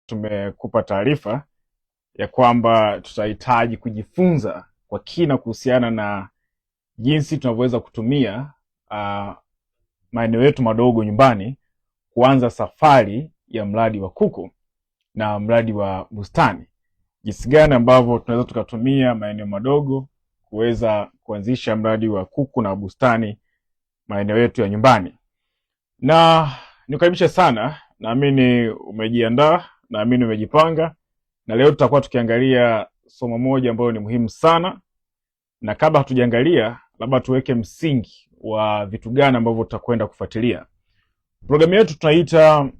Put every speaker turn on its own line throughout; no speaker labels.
tumekupa taarifa ya kwamba tutahitaji kujifunza kwa kina kuhusiana na jinsi tunavyoweza kutumia maeneo yetu madogo nyumbani kuanza safari ya mradi wa kuku na mradi wa bustani. Jinsi gani ambavyo tunaweza tukatumia maeneo madogo kuweza kuanzisha mradi wa kuku na bustani maeneo yetu ya nyumbani. Na nikukaribisha sana, naamini umejiandaa, naamini umejipanga, na leo tutakuwa tukiangalia somo moja ambalo ni muhimu sana. Na kabla hatujaangalia, labda tuweke msingi wa vitu gani ambavyo tutakwenda kufuatilia. Programu yetu tunaita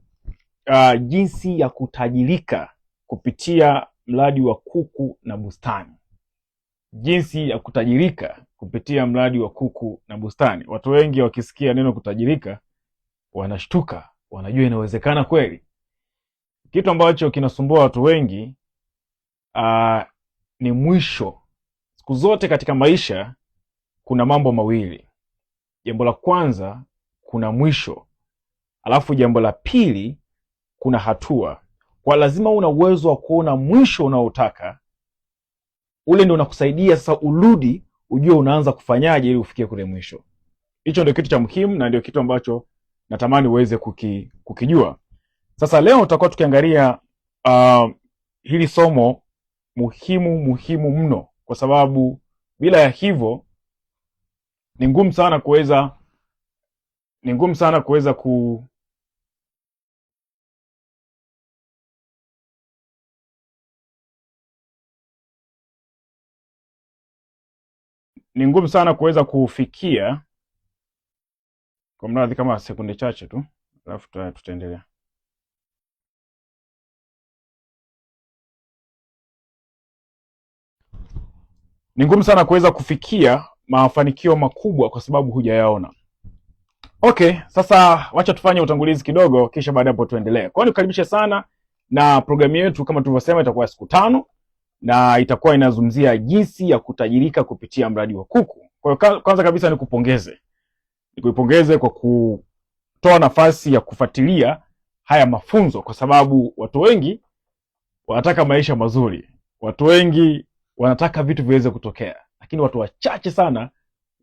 jinsi ya kutajirika kupitia mradi wa kuku na bustani. Jinsi ya kutajirika kupitia mradi wa kuku na bustani. Watu wengi wakisikia neno kutajirika wanashtuka, wanajua inawezekana kweli. Kitu ambacho kinasumbua watu wengi ni mwisho. Siku zote katika maisha kuna mambo mawili. Jambo la kwanza kuna mwisho, alafu jambo la pili kuna hatua. Kwa lazima una uwezo wa kuona mwisho unaotaka, ule ndio unakusaidia sasa urudi ujue unaanza kufanyaje ili ufikie kule mwisho. Hicho ndio kitu cha muhimu na ndio kitu ambacho natamani uweze kukijua. Sasa leo tutakuwa tukiangalia hili somo muhimu mno, kwa sababu bila ya hivyo ni ngumu sana kuweza kufikia. Kwa mradhi kama sekunde chache tu, alafu tutaendelea. Ni ngumu sana kuweza kufikia mafanikio makubwa kwa sababu hujayaona. Okay, sasa wacha tufanye utangulizi kidogo, kisha baada hapo tuendelee. Kwa hiyo nikukaribisha sana, na programu yetu kama tulivyosema itakuwa siku 5 na itakuwa inazungumzia jinsi ya kutajirika kupitia mradi wa kuku. Kwa hiyo kwanza kabisa nikuipongeze kwa kutoa nafasi ya kufuatilia haya mafunzo, kwa sababu watu wengi wanataka maisha mazuri. Watu wengi wanataka vitu viweze kutokea, lakini watu wachache sana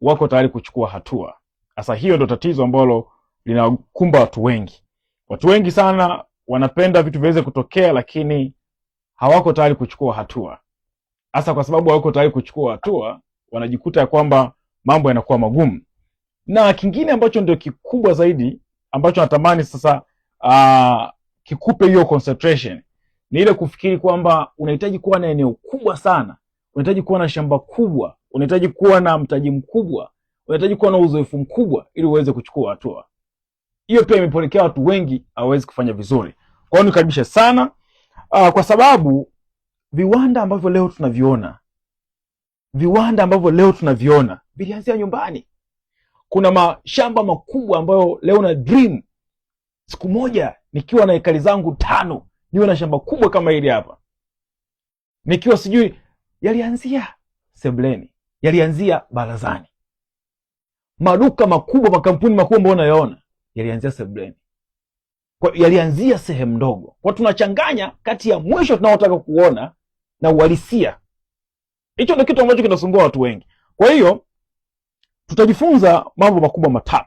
wako tayari kuchukua hatua. Sasa hiyo ndio tatizo ambalo linakumba watu wengi. Watu wengi sana wanapenda vitu viweze kutokea, lakini hawako tayari kuchukua hatua. Hasa kwa sababu hawako tayari kuchukua hatua, wanajikuta ya kwamba mambo yanakuwa magumu. Na kingine ambacho ndio kikubwa zaidi ambacho natamani sasa kikupe hiyo concentration ni ile kufikiri kwamba unahitaji kuwa na eneo kubwa sana, unahitaji kuwa na shamba kubwa, unahitaji kuwa na mtaji mkubwa, unahitaji kuwa na uzoefu mkubwa ili uweze kuchukua hatua. Hiyo pia imepelekea watu wengi hawawezi kufanya vizuri. Kwa hiyo nikaribisha sana kwa sababu viwanda ambavyo leo tunaviona vilianzia nyumbani. Kuna mashamba makubwa ambayo leo na dream siku moja nikiwa na ekari zangu 5 niwe na shamba kubwa kama hili hapa. Nikiwa sijui, yalianzia sebleni, yalianzia barazani. Maduka makubwa, makampuni makubwa ambayo unayaona yalianzia sebleni. Kwa yalianzia sehemu ndogo. Kwa tunachanganya kati ya mwisho tunaotaka kuona na uhalisia. Hicho ndio kitu ambacho kinasumbua watu wengi. Kwa hiyo tutajifunza mambo makubwa 3.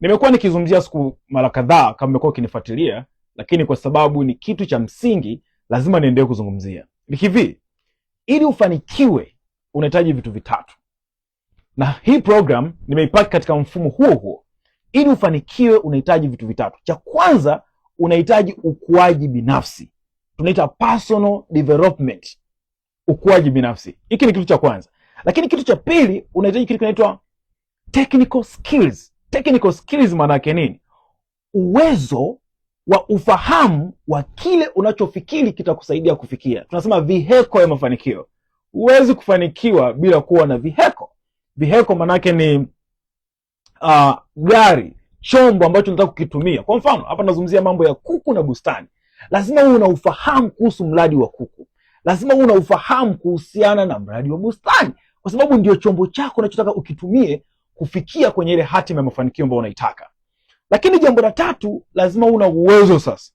Nimekuwa nikizungumzia siku mara kadhaa kama mmekuwa ukinifuatilia, lakini kwa sababu ni kitu cha msingi lazima niendelee kuzungumzia. Ni hivi, ili ufanikiwe unahitaji vitu 3. Na hii program nimeipaki katika mfumo huo. Ili ufanikiwe unahitaji vitu 3. Cha kwanza unahitaji ukuaji binafsi. Tunaita personal development. Ukuaji binafsi. Hiki ni kitu cha kwanza. Lakini kitu cha pili unahitaji kitu kinaitwa technical skills. Technical skills maana yake nini? Uwezo wa ufahamu wa kile unachofikiri kitakusaidia kufikia. Tunasema viheko ya mafanikio. Huwezi kufanikiwa bila kuwa na viheko. Viheko maana yake ni gari, chombo ambacho unataka kukitumia. Kwa mfano, hapa nazungumzia mambo ya kuku na bustani. Lazima uwe na ufahamu kuhusu mradi wa kuku. Lazima uwe na ufahamu kuhusiana na mradi wa bustani, kwa sababu ndio chombo chako unachotaka ukitumie kufikia kwenye ile hatima ya mafanikio ambayo unaitaka. Lakini jambo la 3, lazima una uwezo sasa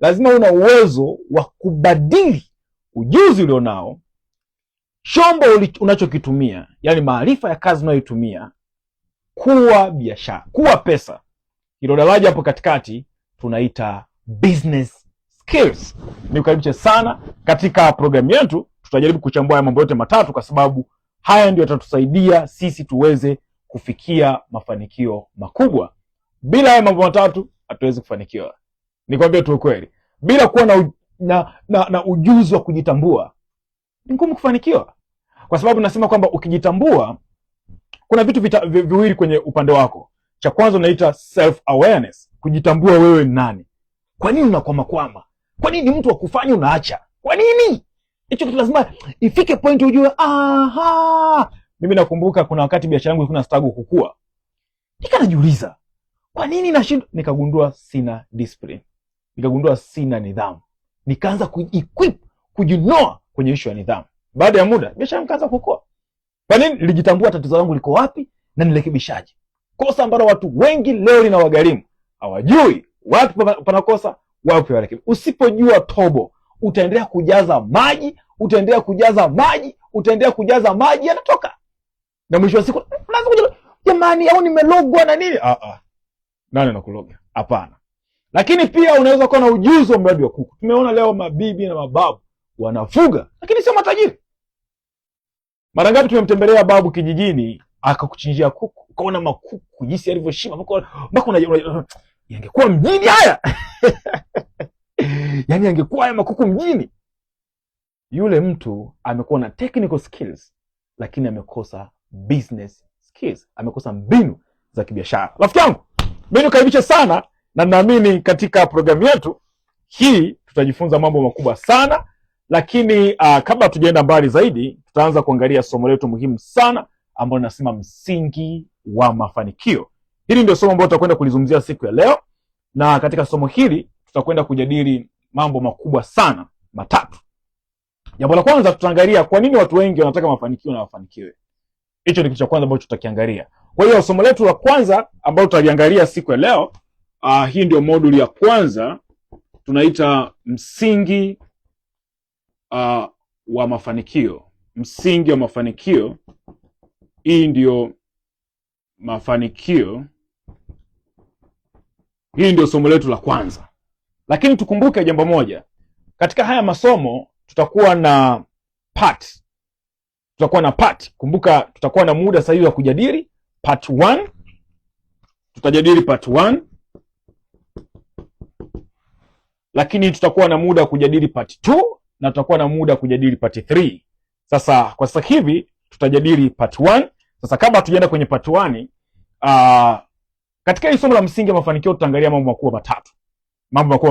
Lazima una uwezo wa kubadili ujuzi ulionao, chombo unachokitumia, yani maarifa ya kazi unayoitumia, kuwa biashara, kuwa pesa. Hilo daraja hapo katikati tunaita business skills. Nikukaribisha sana katika programu yetu. Tutajaribu kuchambua haya mambo yote matatu, kwa sababu haya ndio yatatusaidia sisi tuweze kufikia mafanikio makubwa. Bila haya mambo matatu hatuwezi kufanikiwa. Nikwambie tu ukweli, bila kuwa na ujuzi wa kujitambua ni ngumu kufanikiwa, kwa sababu nasema kwamba ukijitambua, kuna vitu viwili kwenye upande wako. Cha kwanza unaita self awareness, kujitambua wewe ni nani. Kwa nini unakwama? Kwa nini mtu akufanya unaacha? Kwa nini? Hicho kitu lazima ifike point ujue, aha. Mimi nakumbuka kuna wakati biashara yangu ilikuwa struggle kukua. Nikanajiuliza, kwa nini nashindwa? Nikagundua sina discipline. Nikagundua sina nidhamu. Nikaanza kujinoa kwenye issue ya nidhamu. Baada ya muda biashara ikaanza kukua. Kwa nini? Nilijitambua tatizo langu liko wapi na nirekebishaje. Kosa ambalo watu wengi leo linawagharimu, hawajui wapi panakosa, wapi warekebisha. Usipojua tobo, utaendelea kujaza maji, utaendelea kujaza maji yanatoka. Na mwisho wa siku lazima kujua, jamani, au nimelogwa na nini? Nani anakuloga? Hapana. Lakini pia unaweza kuwa na ujuzi wa mradi wa kuku. Tumeona leo mabibi na mababu wanafuga, lakini sio matajiri. Mara ngapi tumemtembelea babu kijijini, akakuchinjia kuku, ukaona makuku jinsi yalivyoshiba, mpaka yangekuwa mjini haya. Yaani yangekuwa haya makuku mjini. Yule mtu amekuwa na technical skills, lakini amekosa business skills, amekosa mbinu za kibiashara. Rafiki yangu, mimi nikukaribisha sana, na naamini katika programu yetu hii tutajifunza mambo makubwa sana. Lakini kabla tujaenda mbali zaidi, tutaanza kuangalia somo letu muhimu sana ambalo linasema msingi wa mafanikio. Hili ndio somo ambalo tutakwenda kulizungumzia siku ya leo, na katika somo hili tutakwenda kujadili mambo makubwa sana matatu. Jambo la kwanza, tutaangalia kwa nini watu wengi wanataka mafanikio na wafanikiwe. Hicho ni kitu cha kwanza ambacho tutakiangalia. Kwa hiyo somo letu la kwanza ambalo tutaliangalia siku ya leo, hii ndio moduli ya kwanza, tunaita msingi wa mafanikio. Msingi wa mafanikio. Hii ndio mafanikio. Hii ndio somo letu la kwanza. Lakini tukumbuke jambo moja. Katika haya masomo tutakuwa na part. Kumbuka tutakuwa na muda sahihi wa kujadili part 1. Tutajadili part 1. Lakini tutakuwa na muda wa kujadili part 2 na tutakuwa na muda wa kujadili part 3. Sasa kwa sasa hivi tutajadili part 1. Sasa kabla tujaenda kwenye part 1, katika hili somo la msingi wa mafanikio tutaangalia mambo makubwa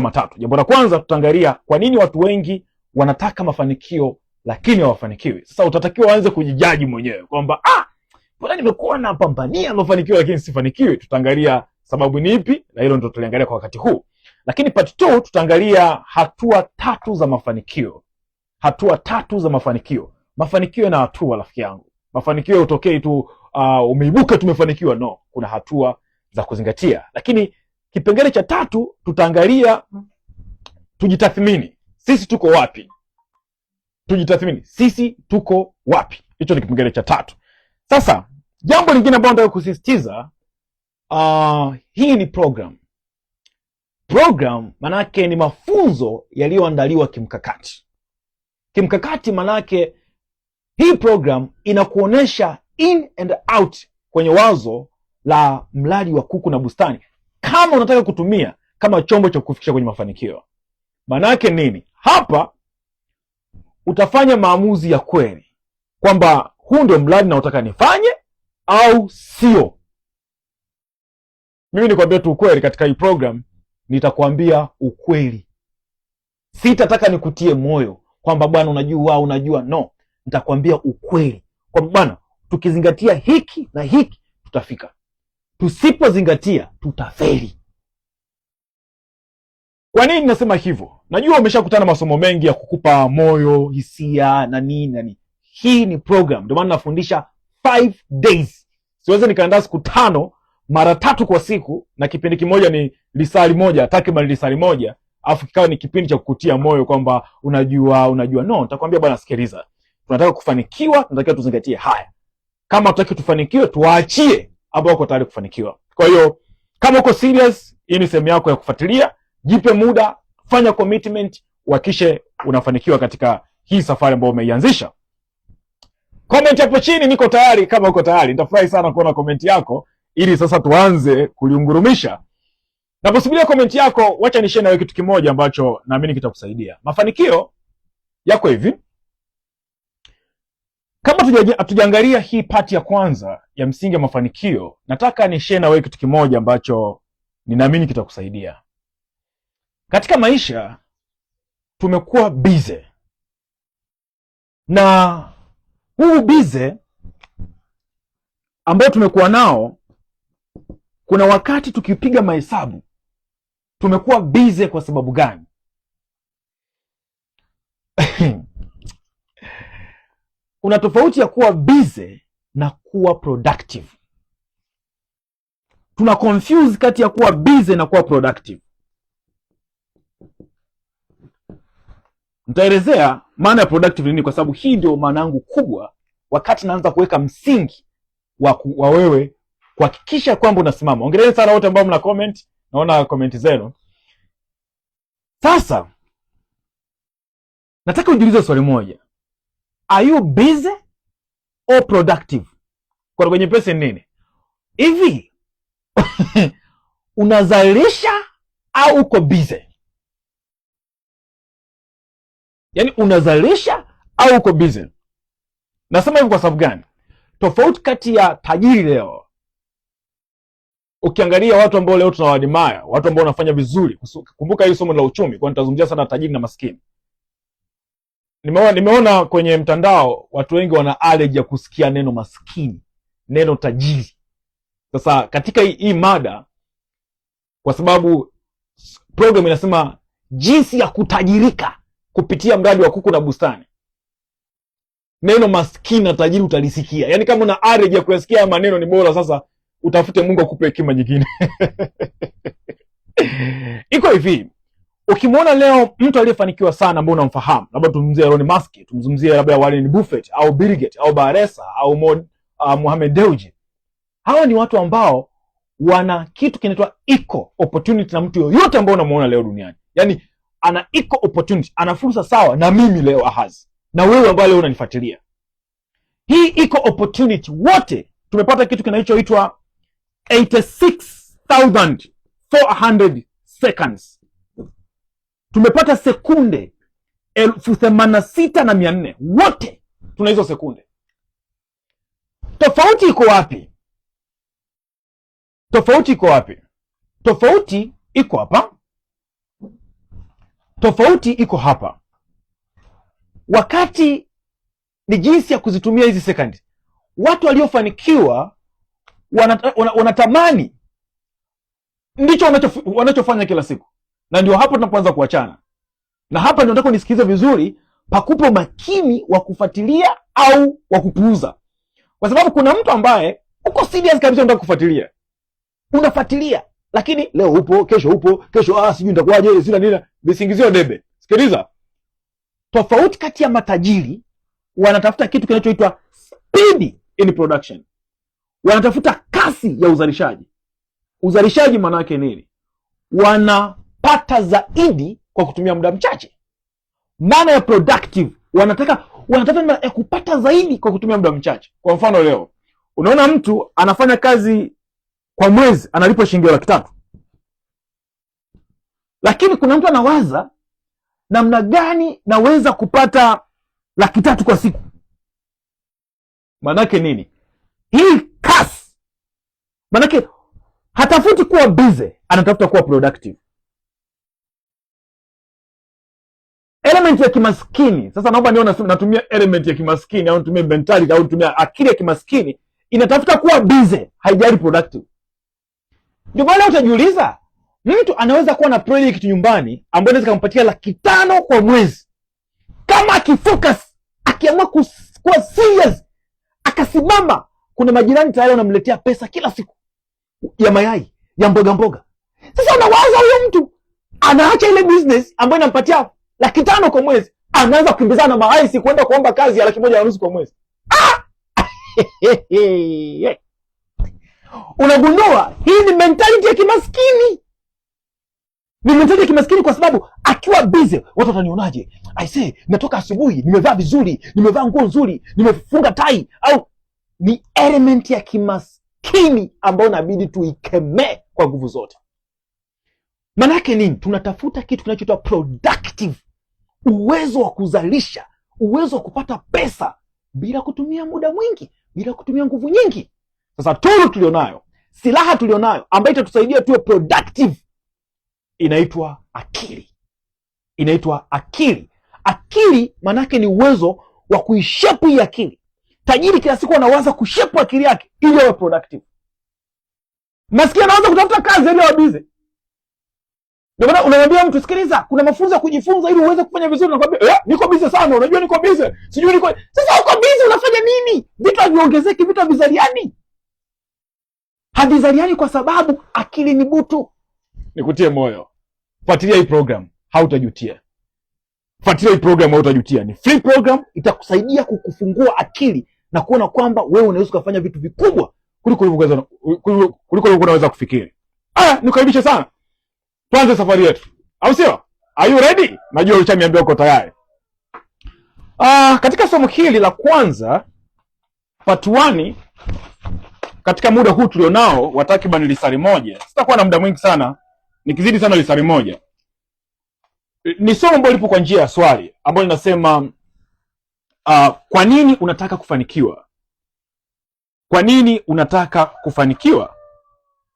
matatu. Jambo la kwanza, tutaangalia kwa nini watu wengi wanataka mafanikio lakini hawafanikiwi. Sasa utatakiwa uanze kujijaji mwenyewe kwamba mbona nimekuwa napambania mafanikio lakini sifanikiwi. Tutaangalia sababu ni ipi, na hilo ndio tutaliangalia kwa wakati huu. Lakini part 2 tutaangalia hatua 3 za mafanikio. Mafanikio na hatua, rafiki yangu. Mafanikio hutokei tu umeibuka tumefanikiwa. No, kuna hatua za kuzingatia. Lakini kipengele cha 3 tutaangalia tujitathmini. Sisi tuko wapi? Hicho ni kipengele cha 3. Sasa jambo lingine ambalo nataka kusisitiza, hii ni program. Manake ni mafunzo yaliyoandaliwa kimkakati. Manake hii program inakuonesha in and out kwenye wazo la mradi wa kuku na bustani, kama unataka kutumia kama chombo cha kufikisha kwenye mafanikio. Manake nini? Hapa utafanya maamuzi ya kweli kwamba huu ndio mradi naotaka nifanye au sio. Mimi nikwambia tu ukweli, katika hii program nitakwambia ukweli. Sitataka nikutie moyo kwamba bwana unajua. No, nitakwambia ukweli kwamba bwana, tukizingatia hiki na hiki tutafika. Tusipozingatia tutafeli. Kwa nini nasema hivyo? Najua umeshakutana masomo mengi ya kukupa moyo, hisia na nini. Hii ni program, ndio maana nafundisha 5 days. Siwezi nikaandaa siku 5 mara 3 kwa siku, na kipindi kimoja ni lisali moja, takriban lisali moja, afu kikawa ni kipindi cha kukutia moyo kwamba unajua. No, nitakwambia bwana, sikiliza, tunataka kufanikiwa, tunatakiwa tuzingatie haya. Kama tutaki tufanikiwe, tuwaachie ambao wako tayari kufanikiwa. Kwa hiyo kama uko serious, hii ni sehemu yako ya kufuatilia. Jipe muda, fanya commitment, uhakishe unafanikiwa katika hii safari ambayo umeianzisha. Comment hapo chini, niko tayari. Kama uko tayari, nitafurahi sana kuona comment yako, ili sasa tuanze kuliungurumisha. Na kusubiria comment yako, wacha ni share na wewe kitu kimoja ambacho naamini kitakusaidia. Mafanikio yako hivi. Kama hatujaangalia hii part ya kwanza ya msingi wa mafanikio, nataka ni share na wewe kitu kimoja ambacho ninaamini kitakusaidia. Katika maisha tumekuwa busy, na huu busy ambao tumekuwa nao, kuna wakati tukipiga mahesabu tumekuwa busy kwa sababu gani? Kuna tofauti ya kuwa busy na kuwa productive. Tuna confuse kati ya kuwa busy na kuwa productive. Nitaelezea maana ya productive nini, kwa sababu hii ndio maana yangu kubwa wakati naanza kuweka msingi wa wewe kuhakikisha kwamba unasimama. Ongeleni sana wote ambao mna comment, naona comment zenu. Sasa nataka ujiulize swali moja. Are you busy or productive? Kwa lugha nyepesi nini? Hivi unazalisha au uko busy? Yaani unazalisha au uko busy? Nasema hivi kwa sababu gani? Tofauti kati ya tajiri leo, ukiangalia watu ambao leo tunawadimaya, watu ambao wanafanya vizuri. Kumbuka hili somo la uchumi, kwa nitazungumzia sana tajiri na maskini. Nimeona kwenye mtandao watu wengi wana allergy ya kusikia neno maskini, neno tajiri. Sasa katika hii mada, kwa sababu program inasema jinsi ya kutajirika kupitia mradi wa kuku na bustani, neno maskini na tajiri utalisikia. Yaani kama una allergy ya kusikia maneno, ni bora sasa utafute Mungu akupe hekima nyingine. Iko hivi, ukimwona leo mtu aliyefanikiwa sana ambao unamfahamu, labda tumzungumzie Elon Musk, tumzungumzie labda Warren Buffett au Bill Gates au Baresa au Mohamed Dewji. Hawa ni watu ambao wana kitu kinaitwa equal opportunity na mtu yoyote ambao unamuona leo duniani. Yaani ana equal opportunity, ana fursa sawa na mimi leo Ahaz, na wewe ambaye leo unanifuatilia. Hii equal opportunity, wote tumepata kitu kinachoitwa 86,400 seconds. Tumepata sekunde 86,400. Wote tuna hizo sekunde. Tofauti iko wapi? Tofauti iko wapi? Tofauti iko hapa. Tofauti iko hapa. Wakati ni jinsi ya kuzitumia hizi sekunde. Watu waliofanikiwa wanatamani, ndicho wanachofanya kila siku. Na ndio hapo tunapoanza kuachana. Na hapa ndio nataka nisikize vizuri, pakupo makini wa kufuatilia au wa kupuuza. Kwa sababu kuna mtu ambaye uko serious kabisa unataka kufuatilia. Unafuatilia, lakini leo upo, kesho sijui nitakuwaje, sina nini, visingizio debe. Sikiliza. Tofauti kati ya matajiri, wanatafuta kitu kinachoitwa speed in production. Wanatafuta kasi ya uzalishaji. Uzalishaji maana yake nini? Wanapata zaidi kwa kutumia muda mchache. Maana ya productive, wanatafuta ya kupata zaidi kwa kutumia muda mchache. Kwa mfano leo, unaona mtu anafanya kazi kwa mwezi analipwa shilingi 300,000. Lakini kuna mtu anawaza namna gani naweza kupata 300,000 kwa siku. Maana yake nini? Hii kasi. Maana yake hatafuti kuwa busy, anatafuta kuwa productive. Element ya kimaskini. Sasa naomba nione natumia element ya kimaskini au natumia mentality au natumia akili ya kimaskini, inatafuta kuwa busy, haijali productive. Ndio maana utajiuliza, mtu anaweza kuwa na project nyumbani ambayo inaweza kumpatia 500,000 kwa mwezi. Kama akifocus, akiamua kuwa serious, akasimama, kuna majirani tayari wanamletea pesa kila siku. ya mayai, ya mboga mboga. Sasa unawaza huyo mtu anaacha ile business ambayo inampatia 500,000 kwa mwezi, anaanza kukimbizana na maraisi kwenda kuomba kazi ya 1,500,000 kwa mwezi. Unagundua hii ni mentality ya kimaskini. Ni mentality ya kimaskini kwa sababu akiwa busy, watu watanionaje? I say, natoka asubuhi, nimevaa vizuri, nimevaa nguo nzuri, nimefunga tai, au ni element ya kimaskini ambayo inabidi tuikemee kwa nguvu zote. Maana yake nini? Tunatafuta kitu kinachoitwa productive, uwezo wa kuzalisha, uwezo wa kupata pesa bila kutumia muda mwingi, bila kutumia nguvu nyingi. Sasa tool tulionayo, silaha tulionayo ambayo itatusaidia tuwe productive, inaitwa akili. Inaitwa akili. Akili manake ni uwezo wa kuishape hii akili. Tajiri kila siku anawaza kushape akili yake ili awe productive. Maskini anaanza kutafuta kazi ili awe busy. Ndio maana unamwambia mtu, sikiliza, kuna mafunzo ya kujifunza ili uweze kufanya vizuri, nakwambia niko busy sana, unajua niko busy. Sijui niko. Sasa uko busy unafanya nini? Vitu haviongezeki, vitu havizaliani. Havizaliani kwa sababu akili ni butu. Nikutie moyo. Fuatilia hii program, hautajutia. Fuatilia hii program, hautajutia. Ni free program, itakusaidia kukufungua akili na kuona kwamba wewe unaweza kufanya vitu vikubwa kuliko unaweza kufikiri. Nikukaribisha sana. Tuanze safari yetu. Au sio? Are you ready? Najua ulichaniambia uko tayari. Katika somo hili la kwanza, part 1, katika muda huu tulionao wa takriban lisali moja, sitakuwa na muda mwingi sana, nikizidi sana lisali moja. Ni somo ambalo lipo kwa njia ya swali ambalo linasema kwa nini unataka kufanikiwa? Kwa nini unataka kufanikiwa?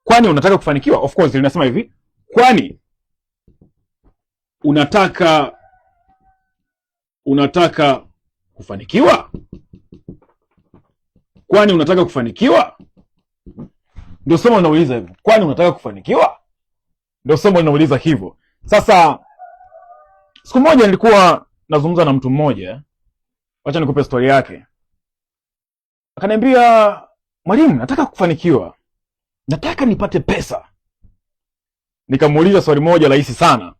Kwani unataka kufanikiwa? Of course linasema hivi, kwani unataka kufanikiwa? Kwani unataka kufanikiwa? Ndio somo linauliza hivyo. Kwani unataka kufanikiwa? Ndio somo linauliza hivyo. Sasa siku moja nilikuwa nazungumza na mtu mmoja, acha nikupe story yake. Akaniambia, mwalimu, nataka kufanikiwa, nataka nipate pesa. Nikamuuliza swali moja rahisi sana,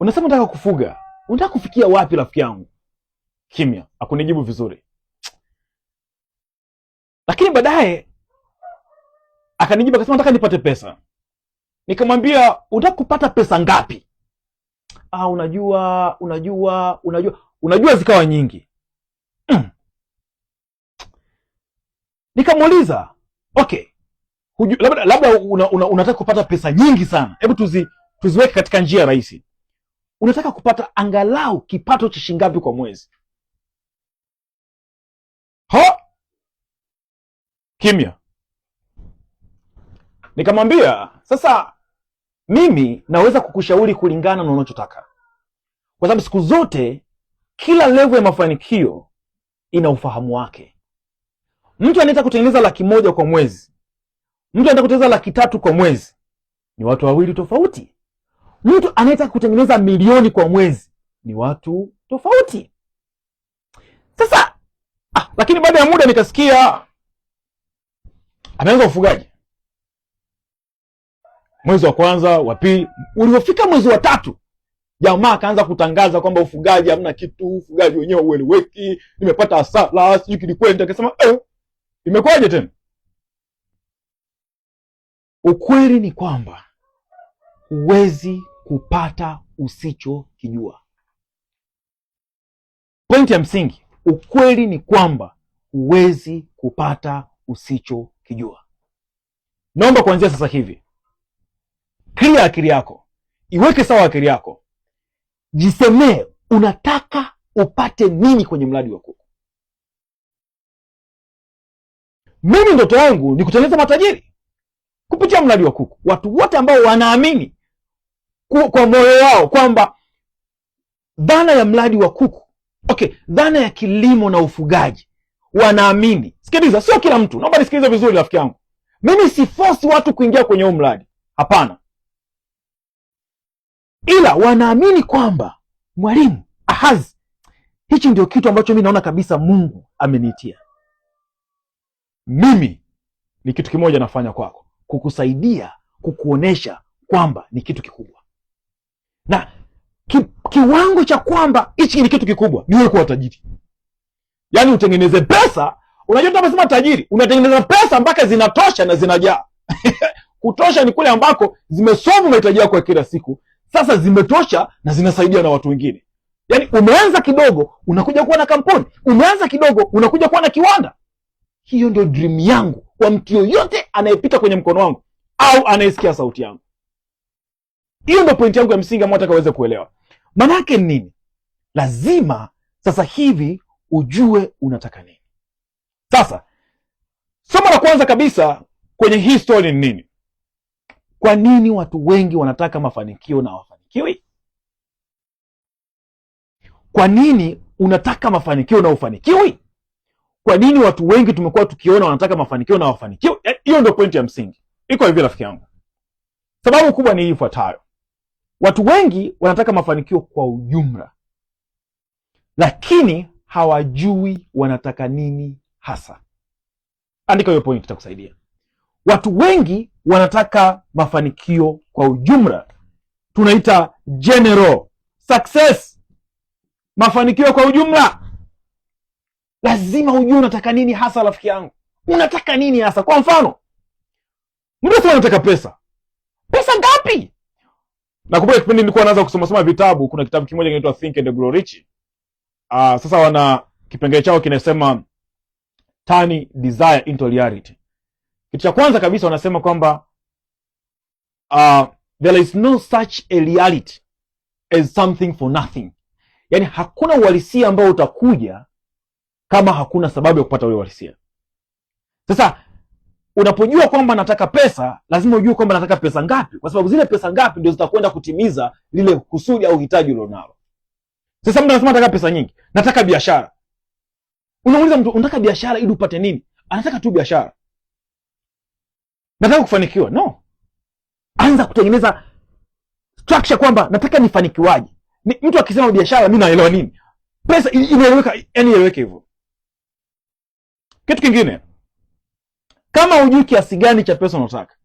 unasema unataka kufuga, unataka kufikia wapi rafiki yangu? Kimya, hakunijibu vizuri. Lakini baadaye akanijibu akasema, nataka nipate pesa. Nikamwambia, unataka kupata pesa ngapi? Unajua zikawa nyingi. Nikamuuliza, okay, labda unataka kupata pesa nyingi sana. Hebu tuziweke katika njia rahisi. Unataka kupata angalau kipato cha shilingi ngapi kwa mwezi? Kimya. Nikamwambia, sasa mimi naweza kukushauri kulingana na unachotaka, kwa sababu siku zote kila level ya mafanikio ina ufahamu wake. Mtu anataka kutengeneza 100,000 kwa mwezi, mtu anataka kutengeneza 300,000 kwa mwezi, ni watu wawili tofauti. Mtu anataka kutengeneza 1,000,000 kwa mwezi, ni watu tofauti. Sasa lakini baada ya muda nikasikia ameanza ufugaji. Mwezi wa kwanza, wa pili, ulipofika mwezi wa 3, jamaa akaanza kutangaza kwamba ufugaji hamna kitu, ufugaji wenyewe ueleweki, nimepata hasara, sijui kilikwenda. Akasema, imekwaje tena? Ukweli ni kwamba huwezi kupata usichokijua. Pointi ya msingi, ukweli ni kwamba huwezi kupata usichokijua. Naomba kuanzia sasa hivi clear akili yako, iweke sawa akili yako, jisemee unataka upate nini kwenye mradi wa kuku. Mimi ndoto yangu ni kutengeneza matajiri kupitia mradi wa kuku. Watu wote ambao wanaamini kwa moyo wao kwamba dhana ya mradi wa kuku, dhana ya kilimo na ufugaji, wanaamini. Sikiliza, sio kila mtu, naomba nisikilize vizuri rafiki yangu. Mimi si force watu kuingia kwenye huu mradi, hapana. Ila wanaamini kwamba mwalimu Ahazi, hichi ndio kitu ambacho mimi naona kabisa Mungu ameniitia. Mimi ni kitu kimoja nafanya kwako. kukusaidia kukuonesha kwamba ni kitu kikubwa, na kiwango cha kwamba hichi ni kitu kikubwa ni wewe kuwa tajiri. Yaani utengeneze pesa. Unajua tunasema tajiri, unatengeneza pesa mpaka zinatosha na zinajaa. Kutosha ni kule ambako zimesolve mahitaji yako ya kila siku. Sasa zimetosha na zinasaidia na watu wengine. Yaani umeanza kidogo unakuja kuwa na kampuni, umeanza kidogo unakuja kuwa na kiwanda. Hiyo ndio dream yangu kwa mtu yoyote anayepita kwenye mkono wangu au anayesikia sauti yangu. Hiyo ndio pointi yangu ya msingi ambayo nataka uweze kuelewa. Maana yake ni nini? Lazima sasa hivi ujue unataka nini. Sasa somo la kwanza kabisa kwenye hii story ni nini? Kwa nini watu wengi wanataka mafanikio na hawafanikiwi? Kwa nini unataka mafanikio na hufanikiwi? Kwa nini watu wengi tumekuwa tukiona wanataka mafanikio na hawafanikiwi? Hiyo ndio pointi ya msingi. Iko hivi rafiki yangu. Sababu kubwa ni hii ifuatayo. Watu wengi wanataka mafanikio kwa ujumla, lakini hawajui wanataka nini hasa. Andika hiyo point, itakusaidia. Watu wengi wanataka mafanikio kwa ujumla, tunaita general success, mafanikio kwa ujumla. Lazima ujue unataka nini hasa rafiki yangu. Unataka nini hasa? Kwa mfano, mtu anasema anataka pesa. Pesa ngapi? Nakumbuka kipindi nilikuwa naanza kusoma vitabu, kuna kitabu kimoja kinaitwa Think and Grow Rich. Sasa wana kipengele chao kinasema turn desire into reality. Kitu cha kwanza kabisa wanasema kwamba there is no such a reality as something for nothing. Yaani hakuna uhalisia ambao utakuja kama hakuna sababu ya kupata ule uhalisia. Sasa unapojua kwamba nataka pesa, lazima ujue kwamba nataka pesa ngapi, kwa sababu zile pesa ngapi ndio zitakwenda kutimiza lile kusudi au hitaji ulilonalo. Sasa mtu anasema nataka pesa nyingi, nataka biashara. Unauliza mtu, unataka biashara ili upate nini? Anataka tu biashara. Nataka kufanikiwa. No. Anza kutengeneza structure kwamba nataka nifanikiwaje. Mtu akisema biashara mimi naelewa nini? Pesa inaeleweka, yani ieleweke hivyo. Kitu kingine, kama hujui kiasi gani cha pesa unataka,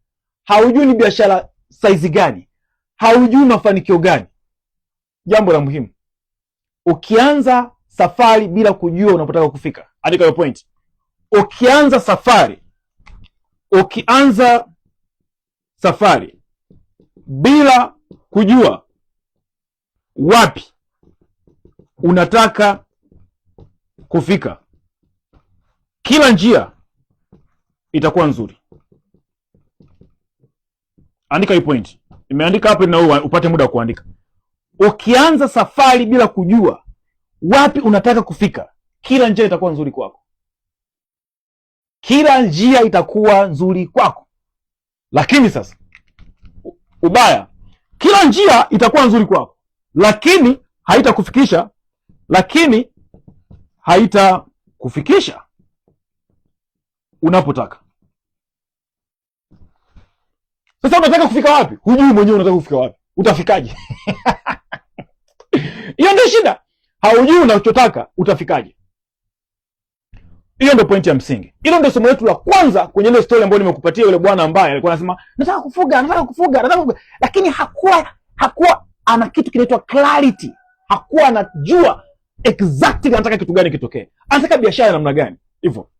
haujui ni biashara size gani, haujui mafanikio gani, jambo la muhimu, ukianza safari bila kujua unapotaka kufika. Andika hiyo point. Ukianza safari bila kujua wapi unataka kufika, kila njia itakuwa nzuri. Andika hii point. Nimeandika hapa na upate muda wa kuandika. Ukianza safari bila kujua wapi unataka kufika, kila njia itakuwa nzuri kwako. Kila njia itakuwa nzuri kwako. Lakini sasa ubaya, kila njia itakuwa nzuri kwako, lakini haitakufikisha unapotaka. Sasa unataka kufika wapi? Hujui mwenyewe unataka kufika wapi. Utafikaje? Hiyo ndio shida. Haujui unachotaka, utafikaje? Hiyo ndio pointi ya msingi. Hilo ndio somo letu la kwanza kwenye ile story ambayo nimekupatia, yule bwana ambaye alikuwa anasema nataka kufuga, lakini hakuwa ana kitu kinaitwa clarity. Hakuwa anajua exactly anataka kitu gani kitokee. Anataka biashara namna gani? Hivyo.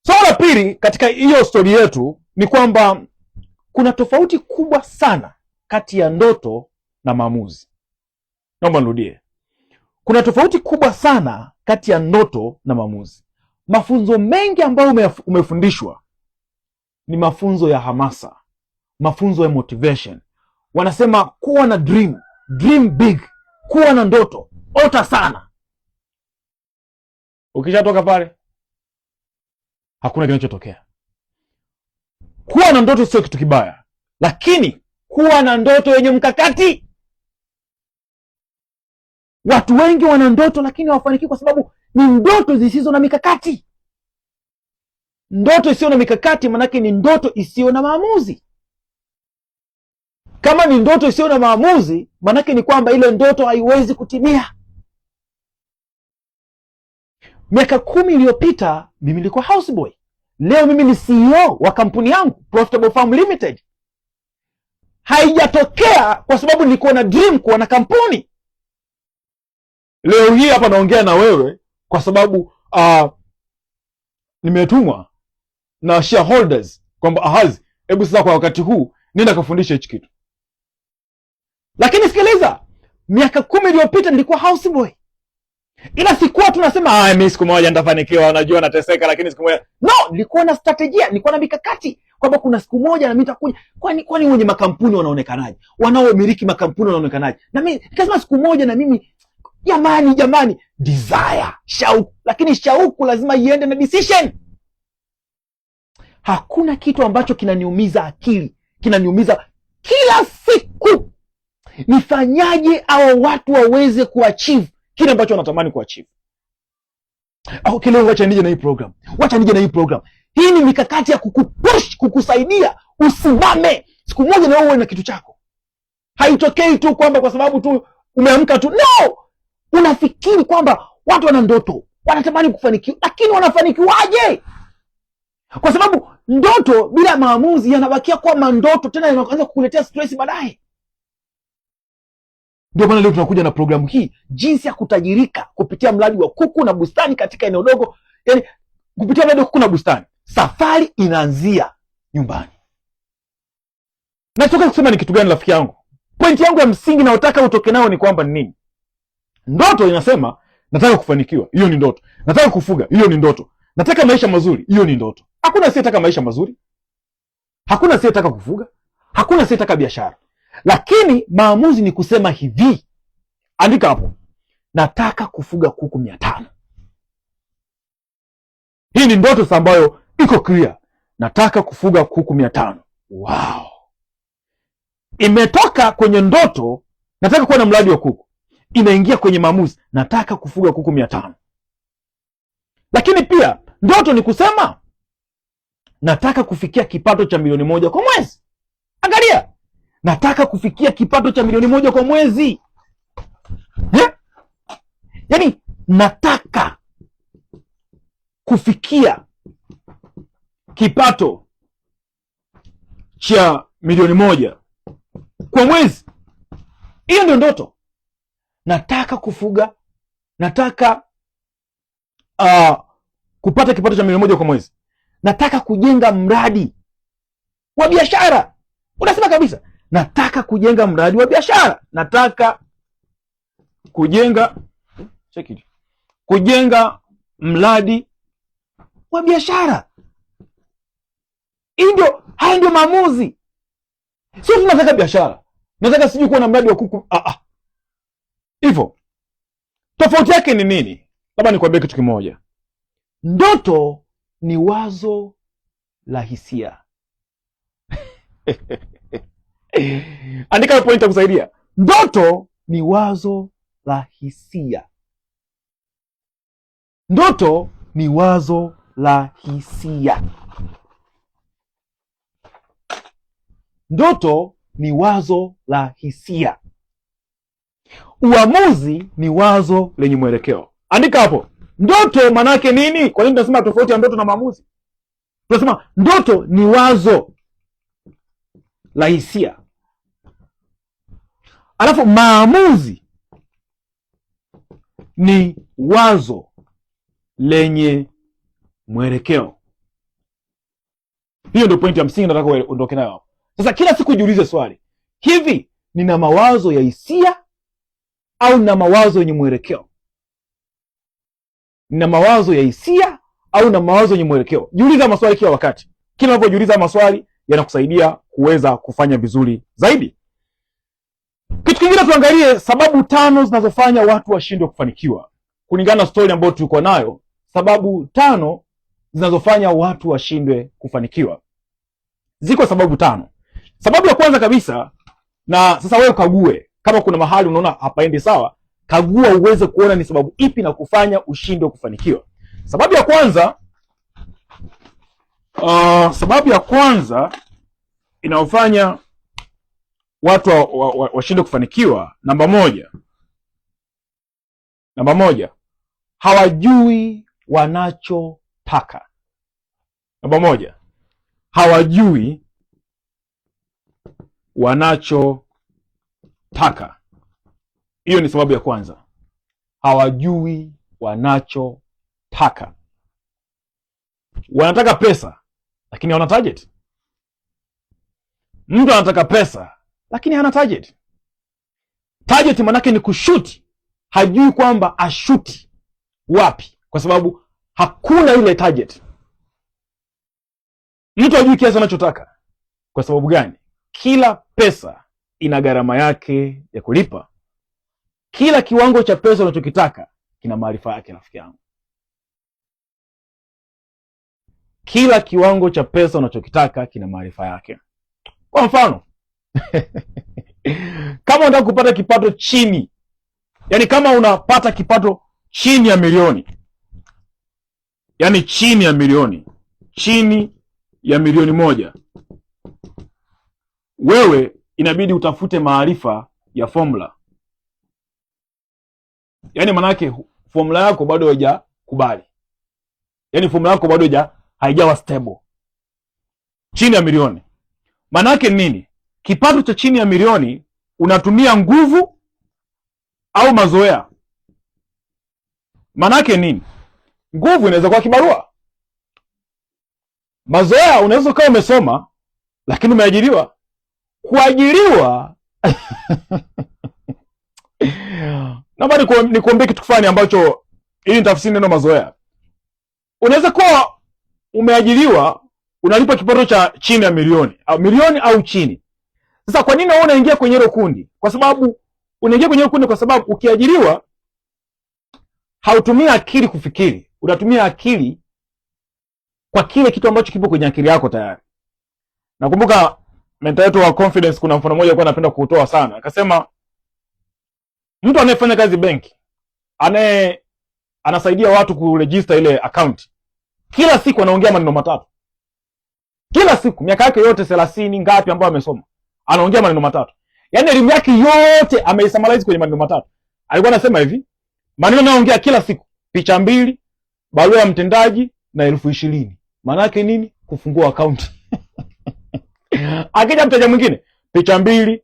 Somo la pili katika hiyo story yetu ni kwamba kuna tofauti kubwa sana kati ya ndoto na maamuzi. Naomba nirudie. Kuna tofauti kubwa sana kati ya ndoto na maamuzi. Mafunzo mengi ambayo umefundishwa ni mafunzo ya hamasa, mafunzo ya motivation. Wanasema kuwa na dream big, kuwa na ndoto, ota sana. Ukishatoka pale hakuna kinachotokea. Kuwa na ndoto sio kitu kibaya, lakini kuwa na ndoto yenye mkakati. Watu wengi wana ndoto lakini hawafanikiwi kwa sababu ni ndoto zisizo na mikakati. Ndoto isiyo na mikakati manake ni ndoto isiyo na maamuzi. Kama ni ndoto isiyo na maamuzi, manake ni kwamba ile ndoto haiwezi kutimia. Miaka 10 iliyopita mimi nilikuwa houseboy. Leo mimi ni CEO wa kampuni yangu Profitable Farm Limited. Haijatokea kwa sababu nilikuwa na dream kuwa na kampuni. Leo hii hapa naongea na wewe kwa sababu nimetumwa na shareholders kwamba Ahazi, hebu sasa kwa wakati huu nenda kafundisha hichi kitu. Lakini sikiliza, miaka 10 iliyopita nilikuwa house boy. Ila sikuwa tunasema mimi siku moja nitafanikiwa, najua nateseka lakini siku moja. No, nilikuwa na strategia, nilikuwa na mikakati kwamba kuna siku moja na mimi nitakuja. Kwani wenye makampuni wanaonekanaje? Wanaomiliki makampuni wanaonekanaje? Na mimi nikasema siku moja na mimi jamani, desire, shauku, lakini shauku lazima iende na decision. Hakuna kitu ambacho kinaniumiza akili, kinaniumiza kila siku. Nifanyaje hao watu waweze kuachieve kile ambacho wanatamani kuachieve? Okay, leo wacha nije na hii program. Hii ni mikakati ya kukupush, kukusaidia usimame. Siku moja na wewe na kitu chako. Haitokei tu kwamba kwa sababu tu umeamka tu. No! Unafikiri kwamba watu wana ndoto, wanatamani kufanikiwa, lakini wanafanikiwaje? Kwa sababu ndoto bila maamuzi yanabakia kuwa mandoto, tena yanaanza kukuletea stress baadaye. Ndio maana leo tunakuja na programu hii, jinsi ya kutajirika kupitia mradi wa kuku na bustani katika eneo dogo. Yani kupitia mradi wa kuku na bustani, safari inaanzia nyumbani. Nataka kusema ni kitu gani rafiki yangu? Pointi yangu ya msingi na nataka utoke nao ni kwamba ni nini? Ndoto inasema nataka kufanikiwa, hiyo ni ndoto. Nataka kufuga, hiyo ni ndoto. Nataka maisha mazuri, hiyo ni ndoto. Hakuna asiyetaka maisha mazuri. Hakuna asiyetaka kufuga. Hakuna asiyetaka biashara. Lakini maamuzi ni kusema hivi. Andika hapo. Nataka kufuga kuku 500. Hii ni ndoto ambayo iko clear. Nataka kufuga kuku 500. Wow. Imetoka kwenye ndoto, nataka kuwa na mradi wa kuku. Inaingia kwenye maamuzi, nataka kufuga kuku 500. Lakini pia ndoto ni kusema nataka kufikia kipato cha milioni 1 kwa mwezi. Angalia, nataka kufikia kipato cha milioni 1 kwa mwezi. Yaani nataka kufikia kipato cha milioni 1 kwa mwezi. Hiyo ndio ndoto. Nataka kufuga, nataka kupata kipato cha milioni 1 kwa mwezi. Nataka kujenga mradi wa biashara. Unasema kabisa, nataka kujenga mradi wa biashara. Nataka kujenga mradi wa biashara. Haya ndio maamuzi. Sio tunataka biashara. Nataka sijui kuwa na mradi wa kuku. Hivyo. Tofauti yake ni nini? Labda nikwambie kitu kimoja. Ndoto ni wazo la hisia. Andika point ya kusaidia. Ndoto ni wazo la hisia. Ndoto ni wazo la hisia. Ndoto ni wazo la hisia. Uamuzi ni wazo lenye mwelekeo. Andika hapo. Ndoto manake nini? Kwa nini tunasema tofauti ya ndoto na maamuzi? Tunasema ndoto ni wazo la hisia. Alafu maamuzi ni wazo lenye mwelekeo. Hiyo ndio pointi ya msingi nataka uondoke nayo. Sasa kila siku jiulize swali. Hivi nina mawazo ya hisia au nina mawazo yenye mwelekeo? Nina mawazo ya hisia au na mawazo yenye mwelekeo? Jiuliza maswali kila wakati. Kila unapojiuliza maswali yanakusaidia kuweza kufanya vizuri zaidi. Kitu kingine tuangalie sababu 5 zinazofanya watu washindwe kufanikiwa. Kulingana na story ambayo tulikuwa nayo, sababu 5 zinazofanya watu washindwe kufanikiwa. Ziko sababu 5. Sababu ya kwanza kabisa, na sasa wewe kague kama kuna mahali unaona hapaendi sawa, kagua uweze kuona ni sababu ipi na kufanya ushindwe kufanikiwa. Sababu ya kwanza inaofanya watu washindwe kufanikiwa, namba moja, hawajui wanachotaka. Namba moja, hawajui wanachotaka. Hiyo ni sababu ya kwanza. Hawajui wanachotaka. Wanataka pesa lakini hawana target. Mtu anataka pesa lakini hana target. Target manake ni kushuti, hajui kwamba ashuti wapi, kwa sababu hakuna ile target. Mtu hajui kiasi anachotaka. Kwa sababu gani? Kila pesa ina gharama yake ya kulipa. Kila kiwango cha pesa unachokitaka kina maarifa yake, rafiki yangu. Kila kiwango cha pesa unachokitaka kina maarifa yake. Kwa mfano kama unataka kupata kipato chini, yani kama unapata kipato chini ya milioni, yani chini ya milioni moja, wewe inabidi utafute maarifa ya formula. Yani manake formula yako bado haijakubali, yani formula yako bado haijawa stable. Chini ya milioni manake nini? Kipato cha chini ya milioni unatumia nguvu au mazoea? Manake nini? Nguvu inaweza kuwa kibarua. Mazoea unaweza ukawa umesoma lakini umeajiriwa. Kuajiriwa naomba nikuambie kitu fulani ambacho ili nitafsiri neno mazoea. Unaweza kuwa umeajiriwa, unalipa kipato cha chini ya milioni au chini. Sasa kwa nini wewe unaingia kwenye hilo kundi? Kwa sababu unaingia kwenye hilo kundi kwa sababu ukiajiriwa hautumii akili kufikiri, unatumia akili kwa kile kitu ambacho kipo kwenye akili yako tayari. Nakumbuka mentor wetu wa confidence, kuna mfano mmoja alikuwa anapenda kuutoa sana. Akasema mtu anayefanya kazi benki, anasaidia watu kuregister ile account, kila siku anaongea maneno matatu. Kila siku, miaka yake yote 30 ngapi ambayo amesoma, anaongea maneno matatu. Yaani elimu yake yote ameisamalize kwenye maneno matatu. Alikuwa anasema hivi, maneno anayoongea kila siku, picha 2, barua ya mtendaji na 20,000. Maana yake nini? Kufungua account. Akija mteja mwingine, picha 2,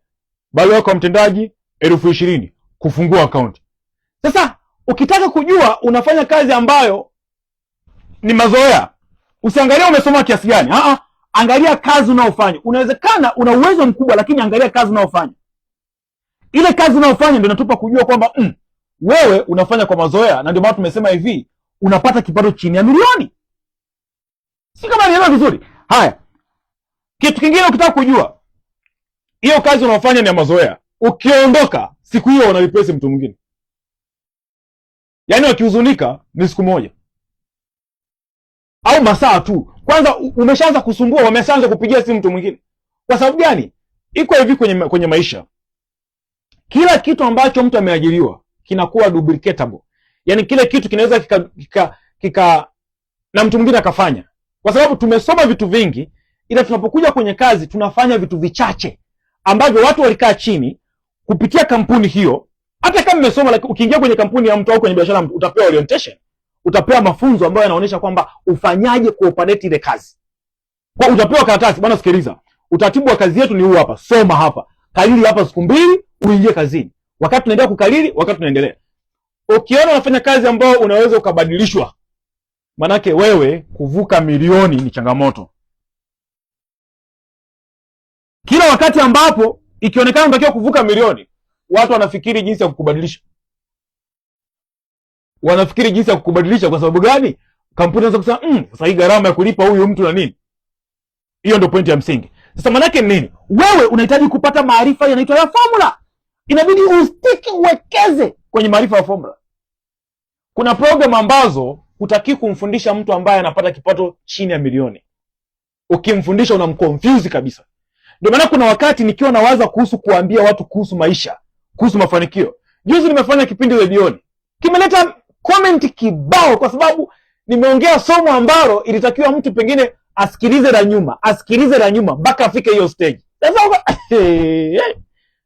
barua ya mtendaji, 20,000, kufungua account. Sasa ukitaka kujua unafanya kazi ambayo ni mazoea, usiangalia umesoma kiasi gani. Angalia kazi unaofanya. Unawezekana una uwezo mkubwa, lakini angalia kazi unaofanya. Ile kazi unaofanya ndio inatupa kujua kwamba wewe unafanya kwa mazoea, na ndio maana tumesema hivi, unapata kipato chini ya milioni. Si kama nielewa vizuri? Haya. Kitu kingine ukitaka kujua hiyo kazi unaofanya ni ya mazoea, ukiondoka siku hiyo unalipresi mtu mwingine. Yaani ukihuzunika ni siku moja au masaa tu, kwanza umeshaanza kusumbua, wameshaanza kupigia simu mtu mwingine. Kwa sababu gani? Iko hivi kwenye maisha, kila kitu ambacho mtu ameajiriwa kinakuwa duplicatable. Yaani kile kitu kinaweza kika na mtu mwingine akafanya, kwa sababu tumesoma vitu vingi, ila tunapokuja kwenye kazi tunafanya vitu vichache ambavyo watu walikaa chini kupitia kampuni hiyo. Hata kama umesoma, like, ukiingia kwenye kampuni ya mtu au kwenye biashara mtu, utapewa orientation, utapewa mafunzo ambayo yanaonyesha kwamba ufanyaje kuoperate ile kazi. Kwa utapewa karatasi, bwana sikiliza, utaratibu wa kazi yetu ni huu hapa, soma hapa, kalili hapa siku 2, uingie kazini. Wakati tunaendelea kukalili, wakati tunaendelea. Ukiona unafanya kazi ambayo unaweza ukabadilishwa, manake wewe kuvuka milioni ni changamoto. Kila wakati ambapo ikionekana unatakiwa kuvuka milioni, watu wanafikiri jinsi ya kukubadilisha. Wanafikiri jinsi ya kukubadilisha kwa sababu gani? Kampuni inaweza kusema, sasa hii gharama ya kulipa huyu mtu na nini? Hiyo ndio pointi ya msingi. Sasa manake nini? Wewe unahitaji kupata maarifa yanaitwa ya formula. Inabidi ustiki, uwekeze kwenye maarifa ya formula. Kuna program ambazo hutaki kumfundisha mtu ambaye anapata kipato chini ya milioni. Ukimfundisha unamconfuse kabisa. Ndio maana kuna wakati nikiwa nawaza kuambia watu kuhusu maisha, kuhusu mafanikio. Juzi nimefanya kipindi redioni, kimeleta comment kibao kwa sababu nimeongea somo ambalo ilitakiwa mtu pengine asikilize la nyuma mpaka afike hiyo stage. Sasa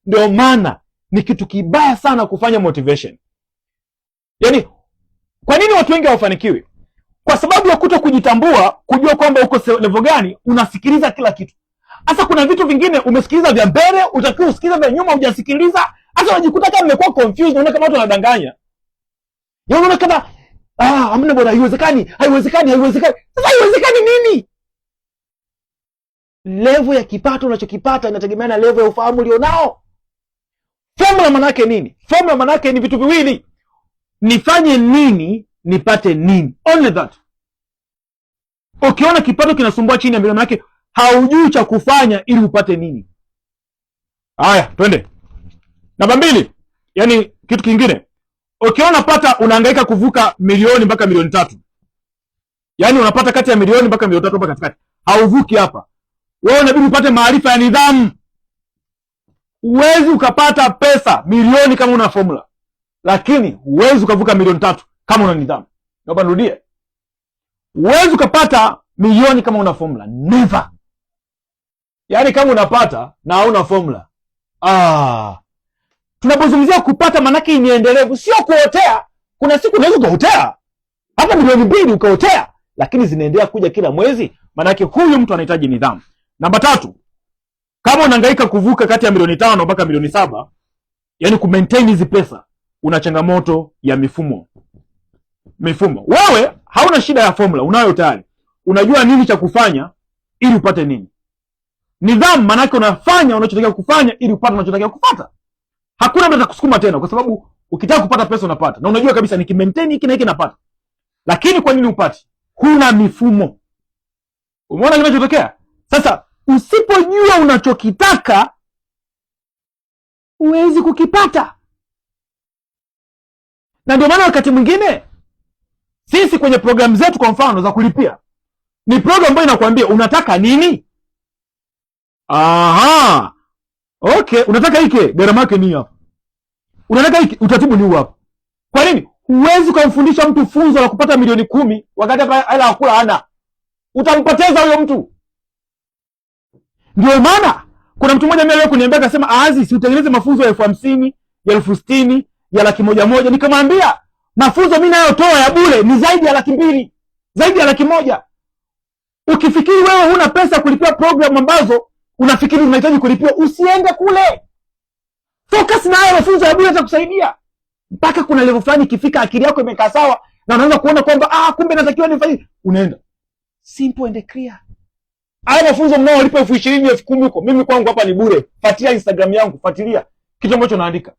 ndio maana ni kitu kibaya sana kufanya motivation. Yaani kwa nini watu wengi hawafanikiwi? Kwa sababu ya kuto kujitambua, kujua kwamba uko level gani, unasikiliza kila kitu. Sasa kuna vitu vingine umesikiliza vya mbele, utakiwa usikiliza vya nyuma hujasikiliza. Sasa unajikuta kama umekuwa confused, unaona kama watu wanadanganya. Unaona kama hamna bwana, haiwezekani. Sasa haiwezekani nini? Level ya kipato unachokipata inategemea na level ya ufahamu ulionao. Formula manake nini? Formula manake ni vitu viwili. Nifanye nini, nipate nini. Only that. Ukiona kipato kinasumbua chini ya milioni, manake haujui cha kufanya ili upate nini. Haya, twende. Namba 2. Yaani kitu kingine. Ukiona pata unahangaika kuvuka milioni mpaka milioni 3. Yaani unapata kati ya milioni mpaka milioni 3 hapa katikati. Hauvuki hapa. Wewe unabidi upate maarifa ya nidhamu. Huwezi ukapata pesa milioni kama una formula. Lakini huwezi ukavuka milioni 3 kama una nidhamu. Naomba nirudie. Huwezi ukapata milioni kama una formula. Never. Yaani kama unapata na hauna formula. Tunapozungumzia kupata manake ni endelevu, sio kuotea. Kuna siku unaweza kuotea. Hata milioni 2 ukaotea, lakini zinaendelea kuja kila mwezi, manake huyu mtu anahitaji nidhamu. Namba 3. Kama unahangaika kuvuka kati ya milioni 5 mpaka milioni 7, yani ku maintain hizi pesa, una changamoto ya mifumo. Wewe hauna shida ya formula, unayo tayari. Unajua nini cha kufanya ili upate nini. Nidhamu manake unafanya unachotakiwa kufanya ili upate unachotakiwa kupata. Hakuna mtu atakusukuma tena, kwa sababu ukitaka kupata pesa unapata. Na unajua kabisa nikimaintain hiki na hiki napata. Lakini kwa nini upate? Huna mifumo. Umeona kinachotokea? Sasa usipojua unachokitaka, huwezi kukipata. Na ndio maana wakati mwingine sisi kwenye programu zetu, kwa mfano za kulipia, ni program ambayo inakuambia unataka nini? Okay, unataka hiki, gharama yake ni hapa. Unataka hiki, utaratibu ni huu hapa. Kwa nini? Huwezi kumfundisha mtu funzo la kupata milioni 10 wakati hela hakula hana. Utampoteza huyo mtu. Ndio maana kuna mtu mmoja leo kuniambia akasema, "Azi, si utengeneze mafunzo ya 50,000, ya 60,000, ya 100,000." Nikamwambia, "Mafunzo mimi nayotoa ya bure ni zaidi ya 200,000, zaidi ya 100,000." Ukifikiri wewe huna pesa kulipia program ambazo unafikiri unahitaji kulipia, usiende kule. Focus na hayo mafunzo ya bure yatakusaidia. Mpaka kuna level fulani ikifika akili yako imekaa sawa na unaanza kuona kwamba kumbe natakiwa nifanye, unaenda. Simple and clear. Haya mafunzo mnaolipa 20,000, 10,000 huko, mimi kwangu hapa ni bure. Fuatilia Instagram yangu, fuatilia kitu ambacho naandika.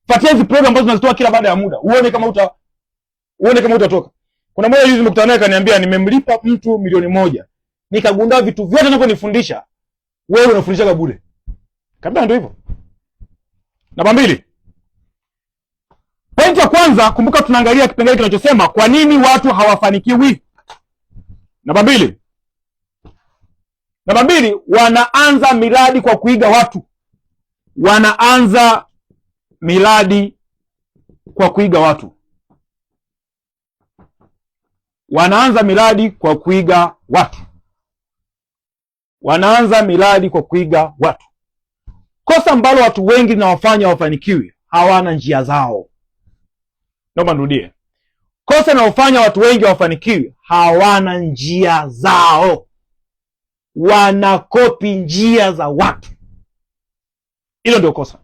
Fuatilia hizo program ambazo nazitoa kila baada ya muda. Uone kama utatoka. Kuna mmoja juzi nimekutana naye akaniambia nimemlipa mtu milioni 1. Nikagundua vitu vyote anavyonifundisha wewe unafundishaga bure. Kabla ndio hivyo. Namba 2. Pointi ya kwanza, kumbuka tunaangalia kipengele kinachosema kwa nini watu hawafanikiwi. Namba 2, wanaanza miradi kwa kuiga watu. Wanaanza miradi kwa kuiga watu. Wanaanza miradi kwa kuiga watu. Wanaanza miradi kwa kuiga watu. Kosa ambalo watu wengi linawafanya wafanikiwi, hawana njia zao. Naomba nirudie. Kosa linalofanya watu wengi wafanikiwi, hawana njia zao. Wanakopi njia za watu. Hilo ndio kosa.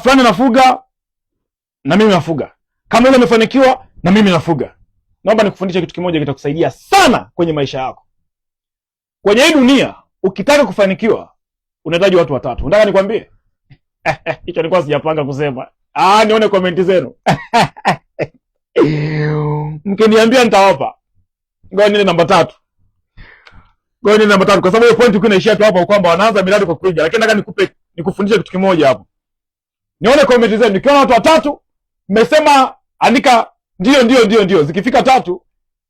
Fulani nafuga na mimi nafuga. Kama yule amefanikiwa na mimi nafuga. Naomba nikufundishe kitu kimoja kitakusaidia sana kwenye maisha yako. Kwenye hii dunia, ukitaka kufanikiwa, unahitaji watu 3. Unataka nikwambie? Hicho nilikuwa sijapanga kusema. Nione komenti zenu. Mkiniambia nitawapa. Ngoja niende namba 3. Kwa sababu hiyo point uko inaishia tu hapa kwamba wanaanza miradi kwa kuiga. Lakini nataka nikufundishe kitu kimoja hapo. Nione komenti zenu. Nikiona watu 3 mmesema andika ndio. Zikifika 3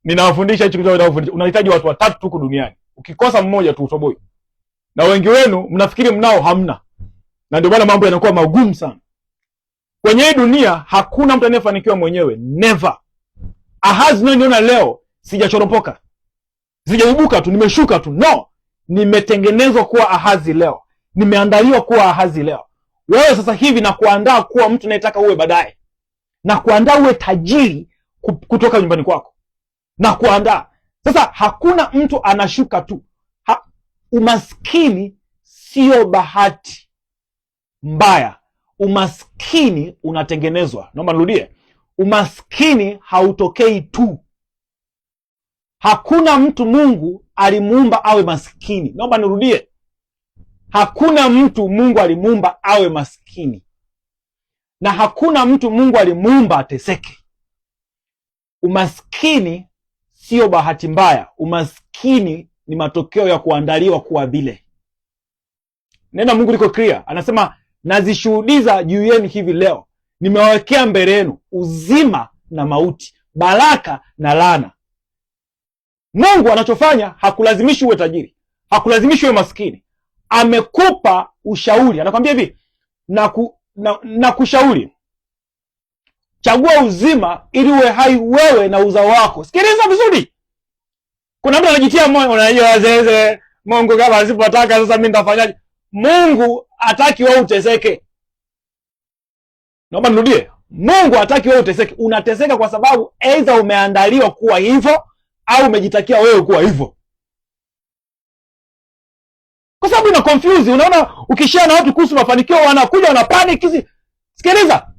ninawafundisha hicho kitu ninawafundisha. Unahitaji watu 3 huko duniani. Ukikosa mmoja tu utoboi. Na wengi wenu mnafikiri mnao, hamna. Na ndio maana mambo yanakuwa magumu sana. Kwenye hii dunia hakuna mtu anayefanikiwa mwenyewe. Never. Ahazi niona leo sijachoropoka. Sijaibuka tu, nimeshuka tu. No. Nimetengenezwa kuwa ahazi leo. Nimeandaliwa kuwa ahazi leo. Wewe sasa hivi na kuandaa kuwa mtu anayetaka uwe baadaye. Na kuandaa uwe tajiri kutoka nyumbani kwako na kuandaa. Sasa hakuna mtu anashuka tu. Umaskini sio bahati mbaya. Umaskini unatengenezwa. Naomba nirudie, umaskini hautokei tu. Hakuna mtu Mungu alimuumba awe maskini. Naomba nirudie, hakuna mtu Mungu alimuumba awe maskini, na hakuna mtu Mungu alimuumba ateseke. Umaskini sio bahati mbaya. Umaskini ni matokeo ya kuandaliwa kuwa vile. Neno Mungu liko clear, anasema nazishuhudiza juu yenu hivi leo, nimewawekea mbele yenu uzima na mauti, baraka na laana. Mungu anachofanya, hakulazimishi uwe tajiri, hakulazimishi uwe maskini. Amekupa ushauri, anakwambia hivi, na kushauri, chagua uzima ili uwe hai wewe na uzao wako. Sikiliza vizuri. Kuna mtu anajitia moyo, unajua zeze, Mungu kama asipotaka sasa mimi nitafanyaje? Mungu hataki wewe uteseke. Naomba nirudie, Mungu hataki wewe uteseke. Unateseka kwa sababu aidha umeandaliwa kuwa hivyo au umejitakia wewe kuwa hivyo, kwa sababu ina confuse. Unaona, ukishia na watu kuhusu mafanikio wanakuja wana panic. Sikiliza,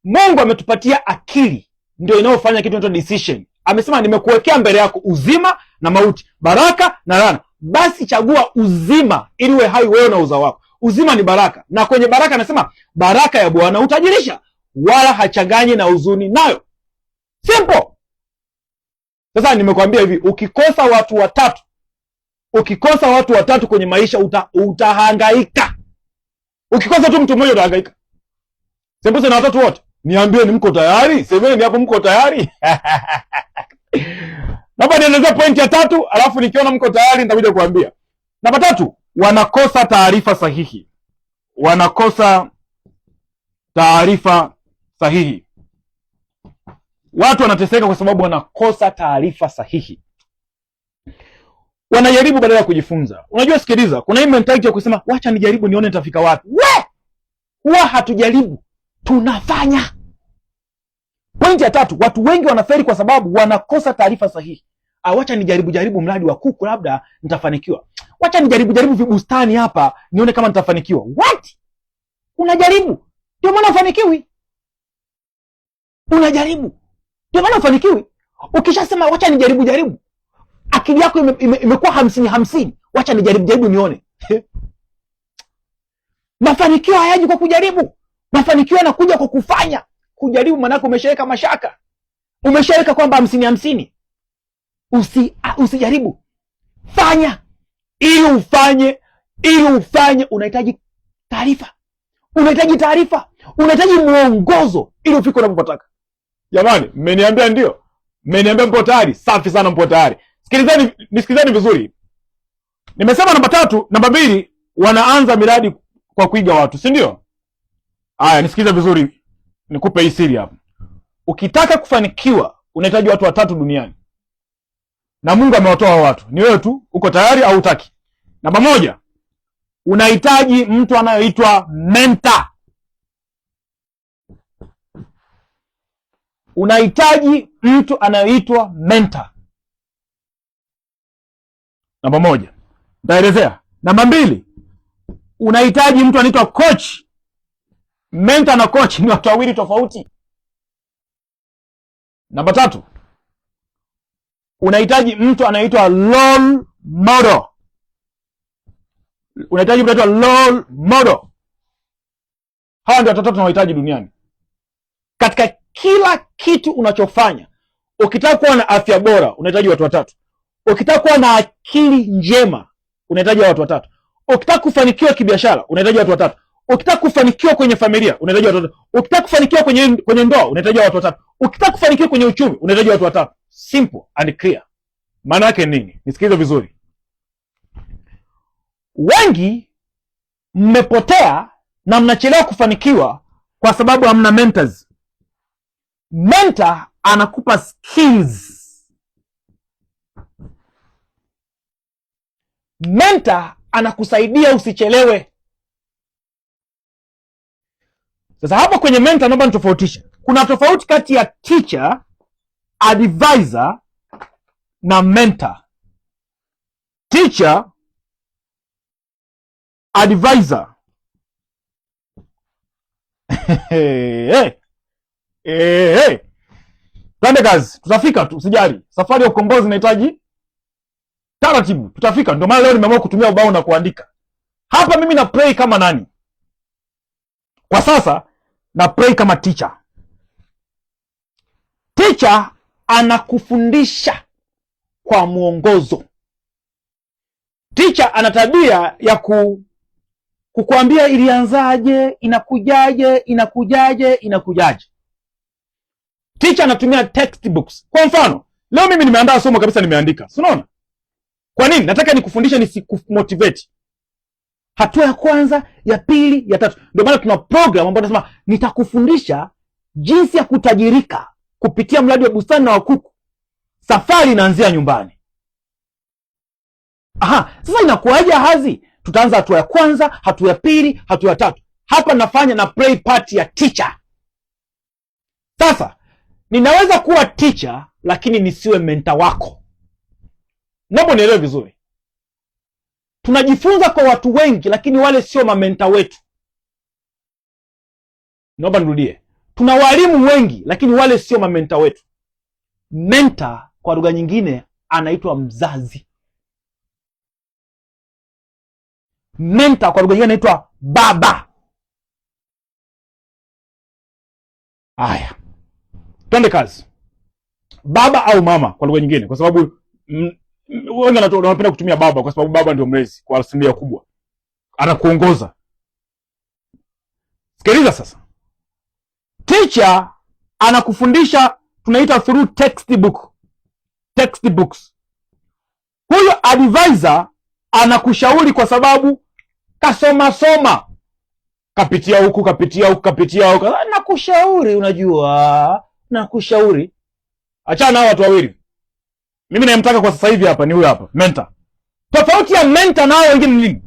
Mungu ametupatia akili, ndio inayofanya kitu inaitwa decision. Amesema nimekuwekea mbele yako uzima na mauti, baraka na laana. Basi chagua uzima ili uwe hai wewe na uzao wako. Uzima ni baraka, na kwenye baraka anasema baraka ya Bwana hutajirisha, wala hachanganyi na huzuni nayo. Simple. Sasa nimekwambia hivi, ukikosa watu watatu kwenye maisha utahangaika. Ukikosa tu mtu mmoja utahangaika. Sembuse na watatu wote. Niambieni mko tayari? Semeni hapo mko tayari? Naomba nielezee pointi ya tatu, alafu nikiona mko tayari nitakuja kuambia. Namba 3, wanakosa taarifa sahihi. Wanakosa taarifa sahihi. Watu wanateseka kwa sababu wanakosa taarifa sahihi. Wanajaribu badala ya kujifunza. Unajua, sikiliza, kuna hii mentality ya kusema wacha nijaribu nione nitafika wapi. Huwa hatujaribu, tunafanya. Pointi ya 3, watu wengi wanaferi kwa sababu wanakosa taarifa sahihi. Wacha nijaribu mradi wa kuku labda nitafanikiwa. Wacha nijaribu vibustani hapa nione kama nitafanikiwa. What? Unajaribu ndio maana ufanikiwi. Unajaribu ndio maana ufanikiwi. Ukishasema wacha nijaribu, akili yako imekuwa 50-50. Wacha nijaribu nione. Mafanikio hayaji kwa kujaribu. Mafanikio yanakuja kwa kufanya. Kujaribu maana yake umeshaweka mashaka. Umeshaweka kwamba 50-50. Usijaribu. Fanya. Ili ufanye unahitaji taarifa. Unahitaji mwongozo ili ufike unapopataka. Jamani, mmeniambia ndio? Mmeniambia mpo tayari? Safi sana, mpo tayari. Nisikilizeni vizuri. Nimesema namba 3, namba 2, wanaanza miradi kwa kuiga watu, si ndio? Haya, nisikilize vizuri. Nikupe hii siri hapa. Ukitaka kufanikiwa, unahitaji watu watatu duniani. Na Mungu amewatoa watu. Ni wewe tu, uko tayari au hutaki? Namba 1, unahitaji mtu anayeitwa mentor. Unahitaji mtu anayeitwa mentor. Namba 1. Nitaelezea. Namba 2, unahitaji mtu anaitwa coach. Mentor na coach ni watu wawili tofauti. Namba 3, unahitaji mtu anaitwa role model. Unahitaji mtu anaitwa role model. Hawa ndio watu watatu tunahitaji duniani. Katika kila kitu unachofanya, ukitaka kuwa na afya bora, unahitaji watu watatu. Ukitaka kuwa na akili njema, unahitaji watu watatu. Ukitaka kufanikiwa kibiashara, unahitaji watu watatu. Ukitaka kufanikiwa kwenye familia, unahitaji watu watatu. Ukitaka kufanikiwa kwenye ndoa, unahitaji watu watatu. Ukitaka kufanikiwa kwenye uchumi, unahitaji watu watatu. Simple and clear. Maana yake nini? Nisikilize vizuri. Wengi mmepotea na mnachelewa kufanikiwa kwa sababu hamna mentors. Mentor anakupa skills. Mentor anakusaidia usichelewe. Sasa hapo kwenye mentor naomba nitofautishe. Kuna tofauti kati ya teacher advisor na mentor. Teacher, advisor. Twende kazi, tutafika tu, usijali. Safari ya ukombozi inahitaji taratibu, tutafika. Ndio maana leo nimeamua kutumia ubao na kuandika. Hapa mimi na pray kama nani? Kwa sasa na pray kama teacher. Teacher anakufundisha kwa mwongozo. Teacher ana tabia ya kukuambia ilianzaje, inakujaje. Teacher anatumia textbooks. Kwa mfano, leo mimi nimeandaa somo kabisa, nimeandika. Si unaona? Kwa nini? Nataka nikufundishe, nisikumotivate. Hatua ya kwanza, ya pili, ya tatu. Ndio maana tuna program ambayo nasema nitakufundisha jinsi ya kutajirika kupitia mradi wa bustani na wa kuku. Safari inaanzia nyumbani. Sasa inakuwaje hazi? Tutaanza hatua ya kwanza, hatua ya pili, hatua ya tatu. Hapa nafanya na play part ya teacher. Sasa ninaweza kuwa teacher lakini nisiwe mentor wako. Naomba nielewe vizuri. Tunajifunza kwa watu wengi lakini wale sio mamenta wetu. Naomba nirudie. Tuna walimu wengi lakini wale sio mamenta wetu. Mentor kwa lugha nyingine anaitwa mzazi. Mentor kwa lugha nyingine anaitwa baba. Haya, twende kazi. Baba au mama kwa lugha nyingine, kwa sababu wengi wanapenda kutumia baba kwa sababu baba ndio mlezi kwa asilimia kubwa, anakuongoza. Sikiliza sasa. Teacher anakufundisha, tunaita through textbooks. Huyo advisor anakushauri kwa sababu kasoma, kapitia huku. Nakushauri, unajua, nakushauri. Achana na watu wawili. Mimi nayemtaka kwa sasa hivi hapa ni huyu hapa, mentor. Tofauti ya mentor na wengine ni nini?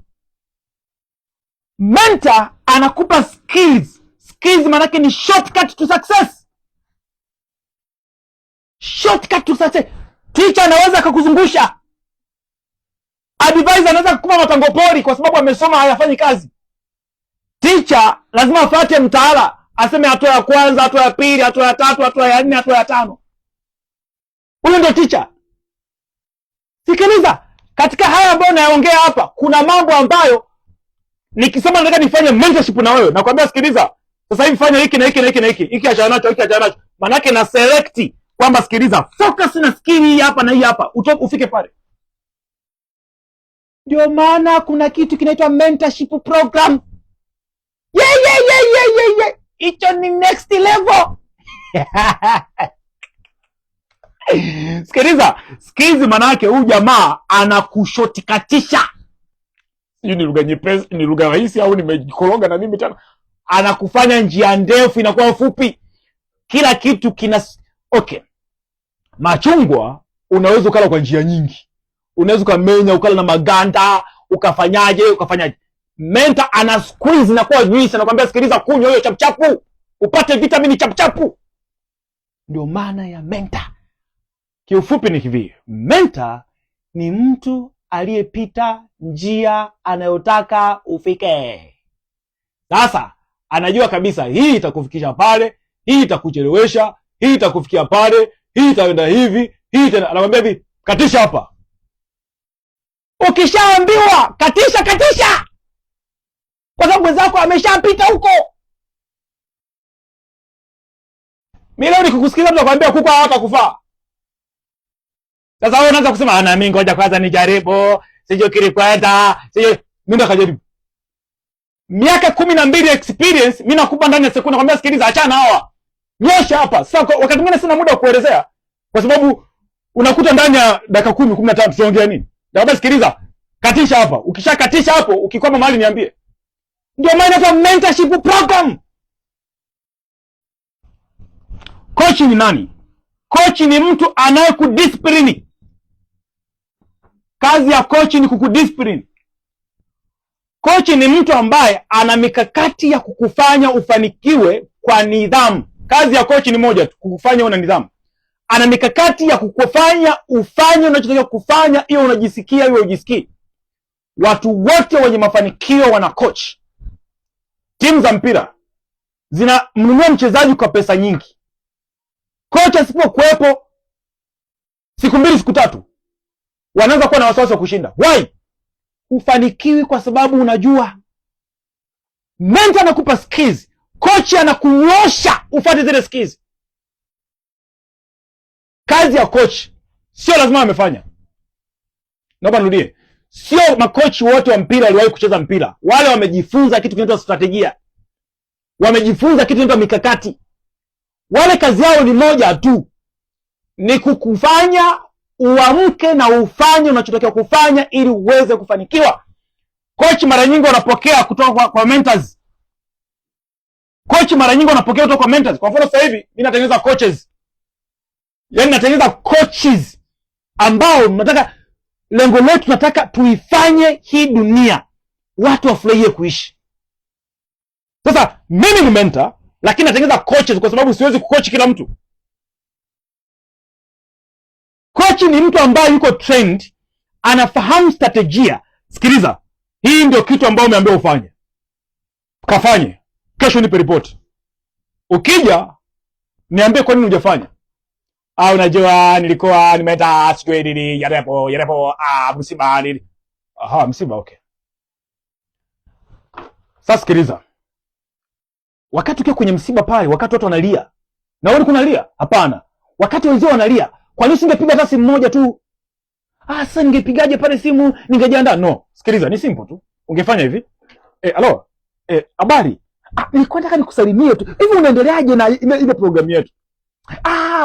Mentor anakupa skills. Skills manake ni shortcut to success. Teacher anaweza akakuzungusha. Advisor anaweza kukupa matango pori kwa sababu amesoma hayafanyi kazi. Teacher lazima afuate mtaala, aseme hatua ya kwanza, hatua ya pili, hatua ya tatu, hatua ya nne, hatua ya tano. Huyo ndio teacher. Sikiliza, katika haya ambayo nayaongea hapa, kuna mambo ambayo nikisema nataka nifanye mentorship na wewe, nakwambia sikiliza, sasa hivi fanya hiki na hiki na hiki na hiki. Hiki achana nacho. Manake na select kwamba sikiliza, focus na skill hii hapa na hii hapa, ufike pale. Ndio maana kuna kitu kinaitwa mentorship program. Hicho ni next level. Sikiliza, skills manake huyu jamaa anakushotikatisha. Hii ni lugha nyepesi, ni lugha rahisi au nimejikoroga na mimi tena? Anakufanya njia ndefu inakuwa fupi. Kila kitu kina okay. Machungwa unaweza ukala kwa njia nyingi. Unaweza ukamenya, ukala na maganda, ukafanyaje. Mentor ana squeeze na kuwa juice, anakuambia sikiliza, kunywa hiyo chapchapu upate vitamini chapchapu. Ndio maana ya mentor. Kiufupi ni hivi, mentor ni mtu aliyepita njia anayotaka ufike. Sasa anajua kabisa hii itakufikisha pale, hii itakuchelewesha, hii itakufikia pale, hii itaenda hivi, hii itaenda. Anakuambia hivi, katisha hapa. Ukishaambiwa katisha, kwa sababu mwenzako ameshapita huko. Mimi leo nikukusikiza mtu akwambia kuku hawaka kufaa. Sasa wewe unaanza kusema ana mimi ngoja kwanza nijaribu, sije kilikwenda, sije mimi ndo kajaribu. Miaka 12 experience, mimi nakupa ndani ya sekunde nakwambia sikiliza, achana hawa. Nyosha hapa. Sasa wakati mwingine sina muda wa kuelezea kwa sababu unakuta ndani ya dakika 10, 15 tutaongea nini? Naomba sikiliza, katisha hapa. Ukishakatisha hapo, ukikwama mahali niambie. Ndio maana inaitwa mentorship program. Coach ni nani? Coach ni mtu anayekudiscipline. Kazi ya coach ni kukudiscipline. Coach ni mtu ambaye ana mikakati ya kukufanya ufanikiwe kwa nidhamu. Kazi ya coach ni moja tu, kukufanya una nidhamu. ana mikakati ya kukufanya ufanye unachotakiwa kufanya, hiyo unajisikia hiyo ujisikii. Watu wote wenye mafanikio wana coach. Timu za mpira zinamnunua mchezaji kwa pesa nyingi. Coach asipokuwepo siku 2 siku 3 wanaanza kuwa na wasiwasi wa kushinda. Why? Ufanikiwi kwa sababu unajua. Mentor anakupa skills, coach anakunyosha ufuate zile skills. Kazi ya coach sio lazima amefanya. Naomba nirudie. Sio makochi wote wa mpira waliwahi kucheza mpira. Wale wamejifunza kitu kinaitwa strategia. Wamejifunza kitu kinaitwa mikakati. Wale kazi yao ni moja tu. Ni kukufanya uamke na ufanye unachotakiwa kufanya ili uweze kufanikiwa. Coach mara nyingi wanapokea kutoka kwa mentors. Coach mara nyingi wanapokea kutoka kwa mentors. Kwa mfano sasa hivi mimi natengeneza coaches. Yaani natengeneza coaches ambao nataka, lengo letu nataka tuifanye hii dunia watu wafurahie kuishi. Sasa mimi ni mentor lakini natengeneza coaches kwa sababu siwezi kucoach kila mtu. Coach ni mtu ambaye yuko trained, anafahamu strategia. Sikiliza, hii ndio kitu ambayo umeambiwa ufanye. Kafanye. Kesho nipe report. Ukija niambie kwa nini hujafanya. Unajua nilikuwa nimeenda sijui nini yarepo msiba nini. Msiba, okay. Sasa sikiliza. Wakati ukiwa kwenye msiba pale, wakati watu wanalia, na wewe unalia? Hapana. Wakati wenzao wanalia, kwa nini usingepiga hata simu moja tu? Sasa ningepigaje pale simu, ningejiandaa? No, sikiliza, ni simple tu. Ungefanya hivi. Alo. Habari. Nilikuwa nataka nikusalimie tu. Hivi unaendeleaje na ile programu yetu?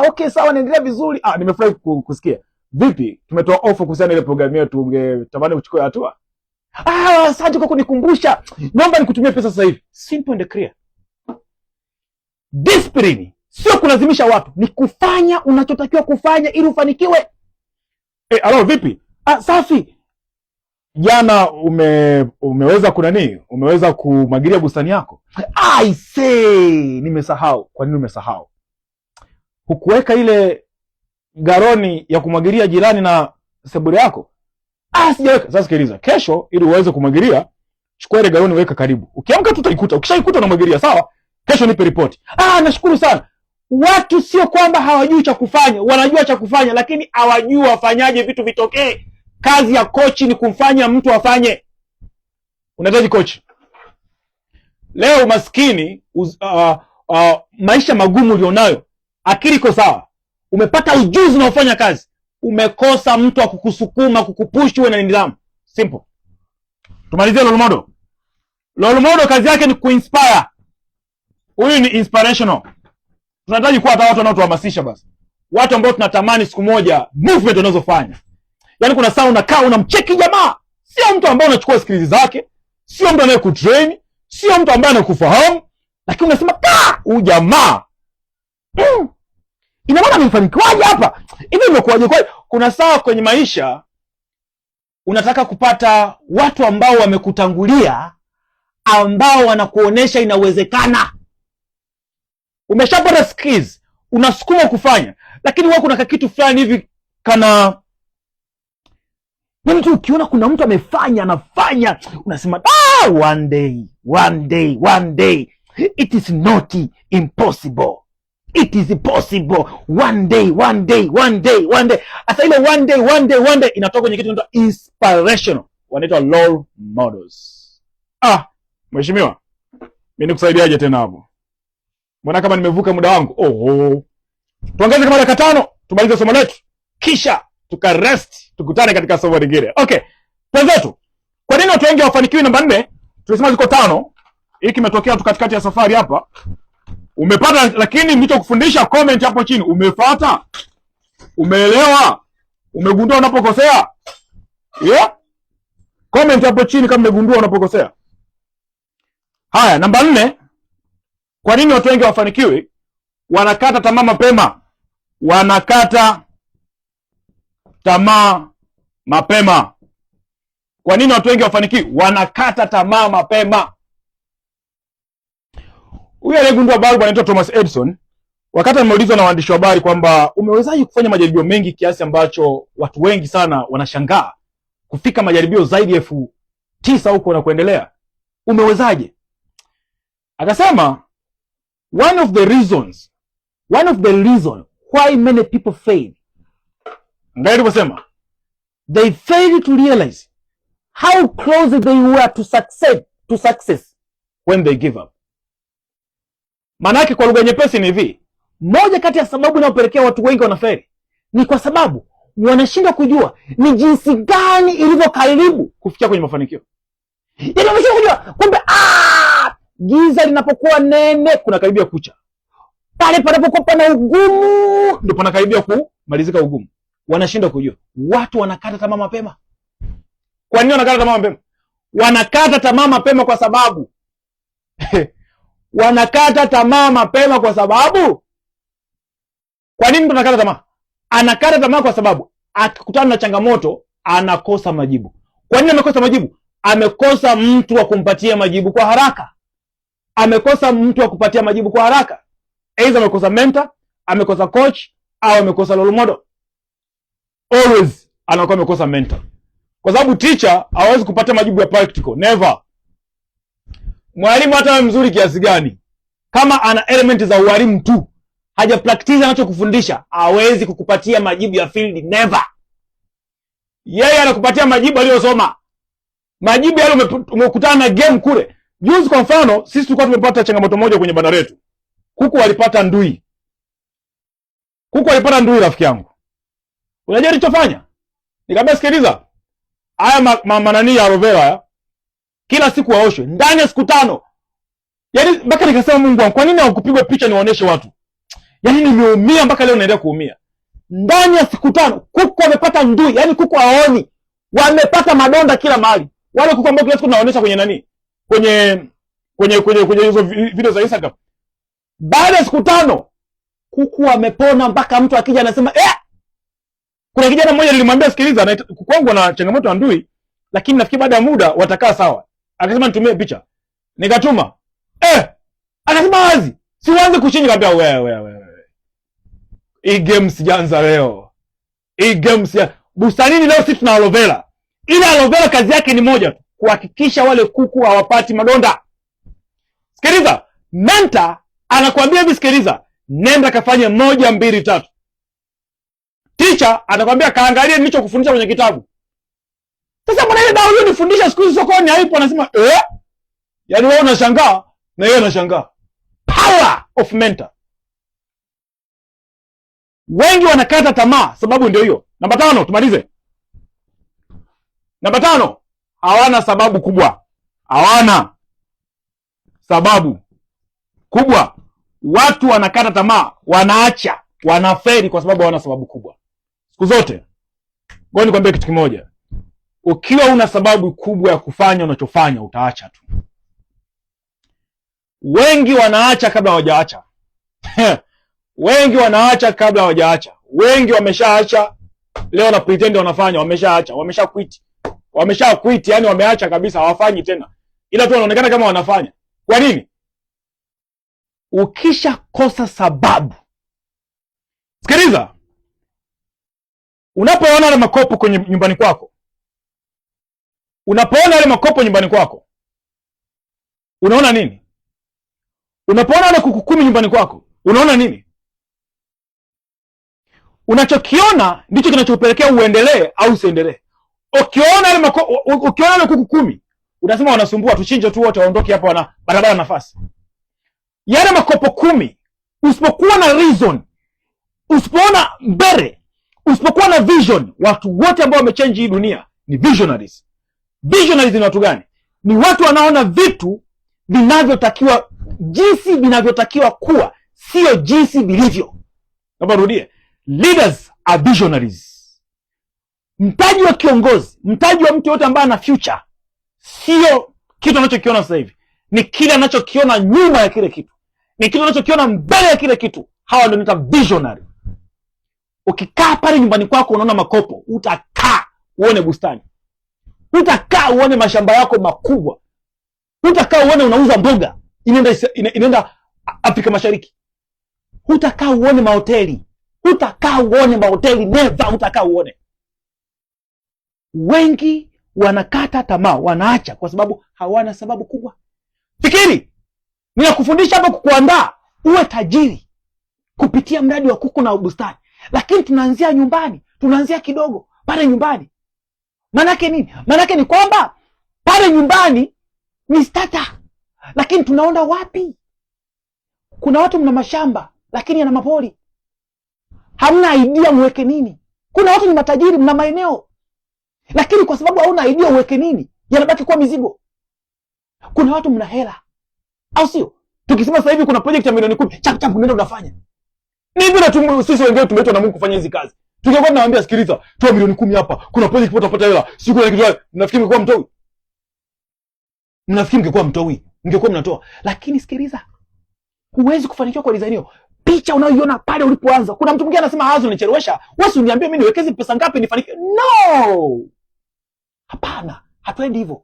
Okay, sawa, naendelea vizuri. Nimefurahi kusikia. Vipi? Tumetoa offer kuhusiana ile programu yetu, ungetamani kuchukua hatua? Asante kwa kunikumbusha. Naomba nikutumie pesa sasa hivi. Simple and clear. Discipline sio kulazimisha watu, ni kufanya unachotakiwa kufanya ili ufanikiwe. Alo, vipi? Safi. Jana umeweza umeweza kumwagilia bustani yako? I say, nimesahau. Kwa nini umesahau? Hukuweka ile garoni ya kumwagilia jirani na sebule yako? Sijaweka. Sasa sikiliza, kesho ili uweze kumwagilia, chukua ile garoni weka karibu. Ukiamka tu utaikuta. Ukishaikuta unamwagilia, sawa? Kesho nipe report. Nashukuru sana. Watu sio kwamba hawajui cha kufanya, wanajua cha kufanya lakini hawajui wafanyaje vitu vitokee. Kazi ya coach ni kumfanya mtu afanye. Unahitaji coach. Leo maskini, maisha magumu ulionayo, akili iko sawa, umepata ujuzi na ufanya kazi, umekosa mtu wa kukusukuma, kukupush uwe na nidhamu. Simple. Tumalizie role model. Role model kazi yake ni kuinspire. Huyu ni inspirational. Tunahitaji kuwa hata watu wanaotuhamasisha basi. Watu ambao tunatamani siku moja movement wanazofanya. Yaani kuna saa unakaa unamcheki jamaa. Sio mtu ambaye unachukua skills zake, sio mtu anayekutrain, sio mtu ambaye anakufahamu, lakini unasema huyu jamaa ina maana amefanikiwaje hapa? Hivi imekuwaje? Kwa kuna saa kwenye maisha unataka kupata watu ambao wamekutangulia, ambao wanakuonesha inawezekana. Umeshapata skills, unasukuma kufanya, lakini wewe kuna kitu fulani hivi kana, yaani tu ukiona kuna mtu anafanya, unasema one day it is not impossible. It is possible. One day. Asa ile one day inatoka kwenye kitu kinaitwa inspirational. Wanaitwa role models. Mheshimiwa, mimi nikusaidiaje tena hapo? Mbona kama nimevuka muda wangu? Tuongeze kama dakika 5, tumalize somo letu. Kisha tukarest, tukutane katika somo lingine. Okay. Twenzetu. Kwa nini watu wengi hawafanikiwi? Namba 4, tulisema ziko 5. Hiki kimetokea tu katikati ya safari hapa. Umepata, lakini nilichokufundisha comment hapo chini, umefuata? Umeelewa? Umegundua unapokosea? Comment hapo chini kama umegundua unapokosea. Haya, namba 4. Kwa nini watu wengi hawafanikiwi? Wanakata tamaa mapema. Kwa nini watu wengi hawafanikiwi? Wanakata tamaa mapema. Huyu aliyegundua balbu anaitwa Thomas Edison. Wakati nimeulizwa na waandishi wa habari kwamba umewezaje kufanya majaribio mengi kiasi ambacho watu wengi sana wanashangaa kufika majaribio zaidi ya 9,000 huko na kuendelea, umewezaje? Akasema one of the reasons why many people fail, ndio alivyosema, they failed to realize how close they were to success when they give up. Maanake kwa lugha nyepesi ni hivi, moja kati ya sababu inayopelekea watu wengi wanafeli ni kwa sababu wanashindwa kujua ni jinsi gani ilivyo karibu kufikia kwenye mafanikio. Yaani wanashindwa kujua kwamba giza linapokuwa nene kuna karibia kucha. Pale panapokuwa pana ugumu ndio panakaribia kumalizika ugumu. Wanashindwa kujua. Watu wanakata tamaa mapema. Kwa nini wanakata tamaa mapema? Wanakata tamaa mapema kwa sababu wanakata tamaa mapema kwa sababu, kwa nini mtu anakata tamaa? Anakata tamaa kwa sababu akikutana na changamoto anakosa majibu. Kwa nini amekosa majibu? Amekosa mtu wa kumpatia majibu kwa haraka. Amekosa mtu wa kupatia majibu kwa haraka. Aidha amekosa mentor, amekosa coach, au amekosa role model. Always anakuwa amekosa mentor. Kwa sababu teacher hawezi kupata majibu ya practical, never. Mwalimu hata awe mzuri kiasi gani, kama ana element za ualimu tu, haja practice anachokufundisha, hawezi kukupatia majibu ya field, never. Yeye anakupatia majibu aliyosoma. Majibu yale umekutana na game kule. Juzi kwa mfano, sisi tulikuwa tumepata changamoto moja kwenye banda letu. Kuku walipata ndui. Rafiki yangu. Unajua nilichofanya? Nikamwambia sikiliza, haya manani ya aloe vera kila siku waoshwe ndani ya siku 5. Yaani mpaka nikasema Mungu wangu, kwa nini hukupigwa picha niwaoneshe watu? Yaani nimeumia mpaka leo naendelea kuumia. Ndani ya siku 5 kuku wamepata ndui, yaani kuku haoni. Wamepata madonda kila mahali. Wale kuku ambao kila siku naonesha kwenye nani? Kwenye hizo video za Instagram. Baada ya siku 5 kuku wamepona mpaka mtu akija anasema kuna kijana mmoja nilimwambia sikiliza, kuku wangu na changamoto ya ndui, lakini nafikiri baada ya muda watakaa sawa. Akasema nitumie picha. Nikatuma. Akasema wazi, sianze kuchinja. Nikamwambia wewe. Hii game sijaanza leo. Bustanini leo sisi tuna aloe vera. Ile aloe vera kazi yake ni moja tu, kuhakikisha wale kuku hawapati madonda. Sikiliza, mentor anakuambia hivi, sikiliza, nenda kafanye 1, 2, 3. Teacher anakuambia kaangalie nilichokufundisha kwenye kitabu. Sasa mbona ile dawa hiyo nifundisha siku hizo sokoni haipo? Anasema yaani wewe unashangaa na yeye anashangaa. Power of mentor. Wengi wanakata tamaa sababu ndio hiyo. Namba 5 tumalize. Namba 5, hawana sababu kubwa. Hawana sababu kubwa. Watu wanakata tamaa, wanaacha, wanaferi kwa sababu hawana sababu kubwa. Siku zote, ngoja nikwambie kitu kimoja. Ukiwa una sababu kubwa ya kufanya unachofanya, utaacha tu. Wengi wanaacha kabla hawajaacha. Wengi wanaacha kabla hawajaacha. Wengi wameshaacha, leo na pretend wanafanya, wameshaacha, wamesha quit, yani wameacha kabisa, hawafanyi tena. Ila tu wanaonekana kama wanafanya. Kwa nini? Ukisha kosa sababu. Sikiliza. Unapoona ile makopo kwenye nyumbani kwako, unaona nini? Unapoona ile kuku 10 nyumbani kwako, unaona nini? Unachokiona ndicho kinachopelekea uendelee au usiendelee. Ukiona ile kuku 10, unasema wanasumbua, tuchinje tu wote waondoke hapa, wana barabara nafasi. Yale makopo 10, usipokuwa na reason, usipoona mbele, usipokuwa na vision, watu wote ambao wamechange hii dunia ni visionaries. Visionaries ni watu gani? Ni watu wanaona vitu vinavyotakiwa jinsi vinavyotakiwa kuwa, sio jinsi vilivyo. Naomba rudie. Leaders are visionaries. Mtaji wa kiongozi, mtaji wa mtu yote ambaye ana future, sio kitu anachokiona sasa hivi. Ni kile anachokiona nyuma ya kile kitu. Ni kile anachokiona mbele ya kile kitu. Hawa ndio wanaitwa visionary. Ukikaa pale nyumbani kwako unaona makopo, utakaa uone bustani. Utakaa uone mashamba yako makubwa. Utakaa uone unauza mboga. Inaenda Afrika Mashariki. hutakaa uone mahoteli, hutakaa uone mahoteli, never hutakaa uone. Wengi wanakata tamaa, wanaacha kwa sababu hawana sababu kubwa. Fikiri, ninakufundisha hapa kukuandaa uwe tajiri kupitia mradi wa kuku na bustani, lakini tunaanzia nyumbani, tunaanzia kidogo pale nyumbani. Manake nini? Manake ni kwamba pale nyumbani ni starter, lakini tunaona wapi? Kuna watu mna mashamba lakini yana mapori, hamna idea muweke nini. Kuna watu ni matajiri, mna maeneo, lakini kwa sababu hauna idea uweke nini, yanabaki kuwa mizigo. Kuna watu mna hela, au sio? Tukisema sasa hivi kuna project ya milioni 10, chap chap unaenda unafanya. Ni hivyo na sisi wengine tumeitwa na Mungu kufanya hizi kazi. Tungekuwa tunawaambia sikiliza, toa milioni 10 hapa, kuna project utapata hela. Siku ile kitu, nafikiri mngekuwa mtoi. Mnafikiri mngekuwa mtoi, mngekuwa mnatoa. Lakini sikiliza, huwezi kufanikiwa kwa design hiyo. Picha unayoiona pale ulipoanza. Kuna mtu mwingine anasema hazo nichelewesha. Wewe uniambie mimi niwekeze pesa ngapi nifanikiwe? No! Hapana, hatuendi hivyo.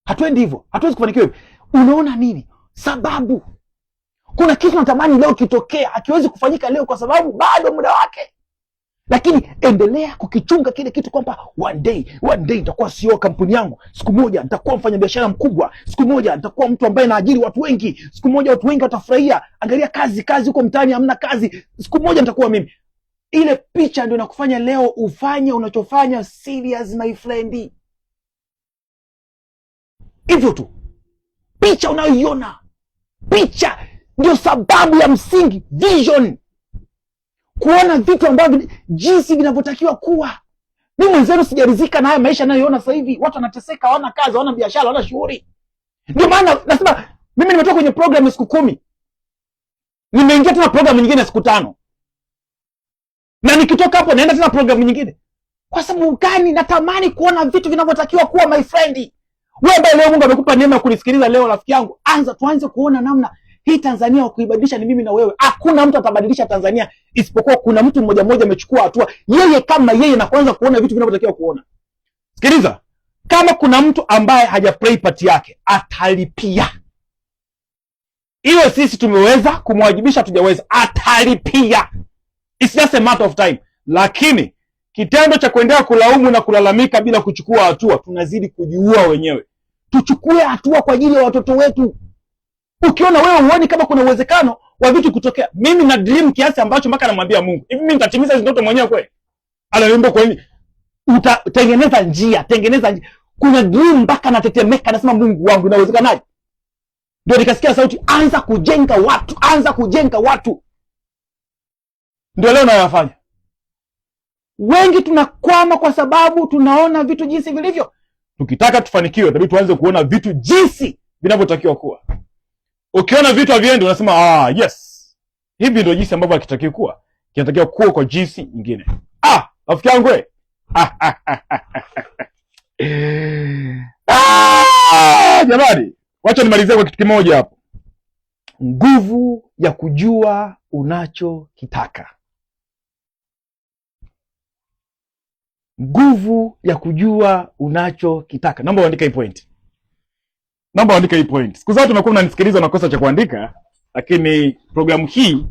Hatuendi hivyo. Hatuwezi kufanikiwa hivyo. Unaona nini? Sababu. Kuna kitu natamani leo kitokea, hakiwezi kufanyika leo kwa sababu bado muda wake. Lakini endelea kukichunga kile kitu kwamba one day nitakuwa CEO kampuni yangu. Siku moja nitakuwa mfanyabiashara mkubwa. Siku moja nitakuwa mtu ambaye naajiri watu wengi. Siku moja watu wengi watafurahia. Angalia kazi huko mtaani hamna kazi. Siku moja nitakuwa mimi. Ile picha ndio inakufanya leo ufanye unachofanya serious, my friend. Hivyo tu. Picha unayoiona. Picha ndio sababu ya msingi, vision. Kuona vitu ambavyo jinsi vinavyotakiwa kuwa. Mimi mwenzenu sijaridhika na haya maisha ninayoona sasa hivi. Watu wanateseka, hawana kazi, hawana biashara, hawana shughuli. Ndio maana nasema mimi nimetoka kwenye program ya siku 10. Nimeingia tena program nyingine ya siku 5. Na nikitoka hapo naenda tena program nyingine. Kwa sababu gani? Natamani kuona vitu vinavyotakiwa kuwa, my friend. Wewe leo Mungu amekupa neema ya kunisikiliza leo, rafiki yangu. Tuanze kuona namna hii Tanzania wa kuibadilisha ni mimi na wewe. Hakuna mtu atabadilisha Tanzania isipokuwa kuna mtu mmoja mmoja amechukua hatua yeye kama yeye na kuanza kuona vitu vinavyotakiwa kuona. Sikiliza, kama kuna mtu ambaye hajaplay part yake atalipia. Iwe sisi tumeweza kumwajibisha, tujaweza, atalipia. It's just a matter of time. Lakini kitendo cha kuendelea kulaumu na kulalamika bila kuchukua hatua, tunazidi kujiua wenyewe. Tuchukue hatua kwa ajili ya watoto wetu. Ukiona wewe huoni kama kuna uwezekano wa vitu kutokea. Mimi na dream kiasi ambacho mpaka namwambia Mungu, hivi mimi nitatimiza hizo ndoto mwenyewe kweli? Ananiambia kwa nini? Utatengeneza njia, tengeneza njia. Kuna dream mpaka natetemeka, nasema Mungu wangu inawezekanaje? Ndio nikasikia sauti, anza kujenga watu, anza kujenga watu. Ndio leo nayafanya. Wengi tunakwama kwa sababu tunaona vitu jinsi vilivyo. Tukitaka tufanikiwe, inabidi tuanze kuona vitu jinsi vinavyotakiwa kuwa. Ukiona vitu haviendi unasema yes. Hivi ndio jinsi ambavyo hakitakiwi kuwa. Kinatakiwa kuwa kwa jinsi nyingine. Rafiki yangu wewe. Jamani, wacha nimalizie kwa kitu kimoja hapo. Nguvu ya kujua unachokitaka. Nguvu ya kujua unachokitaka. Naomba uandike hii point. Naomba uandike hii point. Siku zote umekuwa unanisikiliza na kosa cha kuandika, lakini programu hii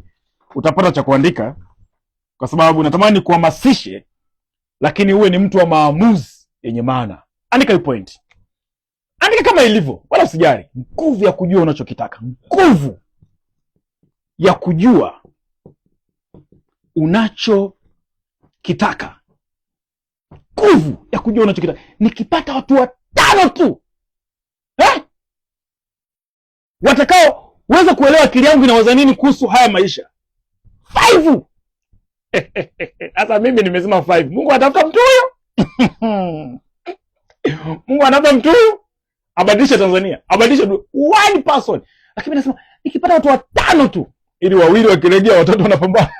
utapata cha kuandika kwa sababu natamani kuhamasishe, lakini uwe ni mtu wa maamuzi yenye maana. Andika hii point. Andika kama ilivyo, wala usijali. Nguvu ya kujua unachokitaka. Nguvu ya kujua unachokitaka. Nguvu ya kujua unachokitaka. Nikipata watu 5 tu watakao weza kuelewa akili yangu inawaza nini kuhusu haya maisha. 5. Sasa mimi nimesema 5. Mungu anatafuta mtu huyo. Mungu anatafuta mtu huyo abadilishe Tanzania, abadilishe one person. Lakini nasema nikipata watu 5 tu, ili 2 wakirejea watoto wanapambana.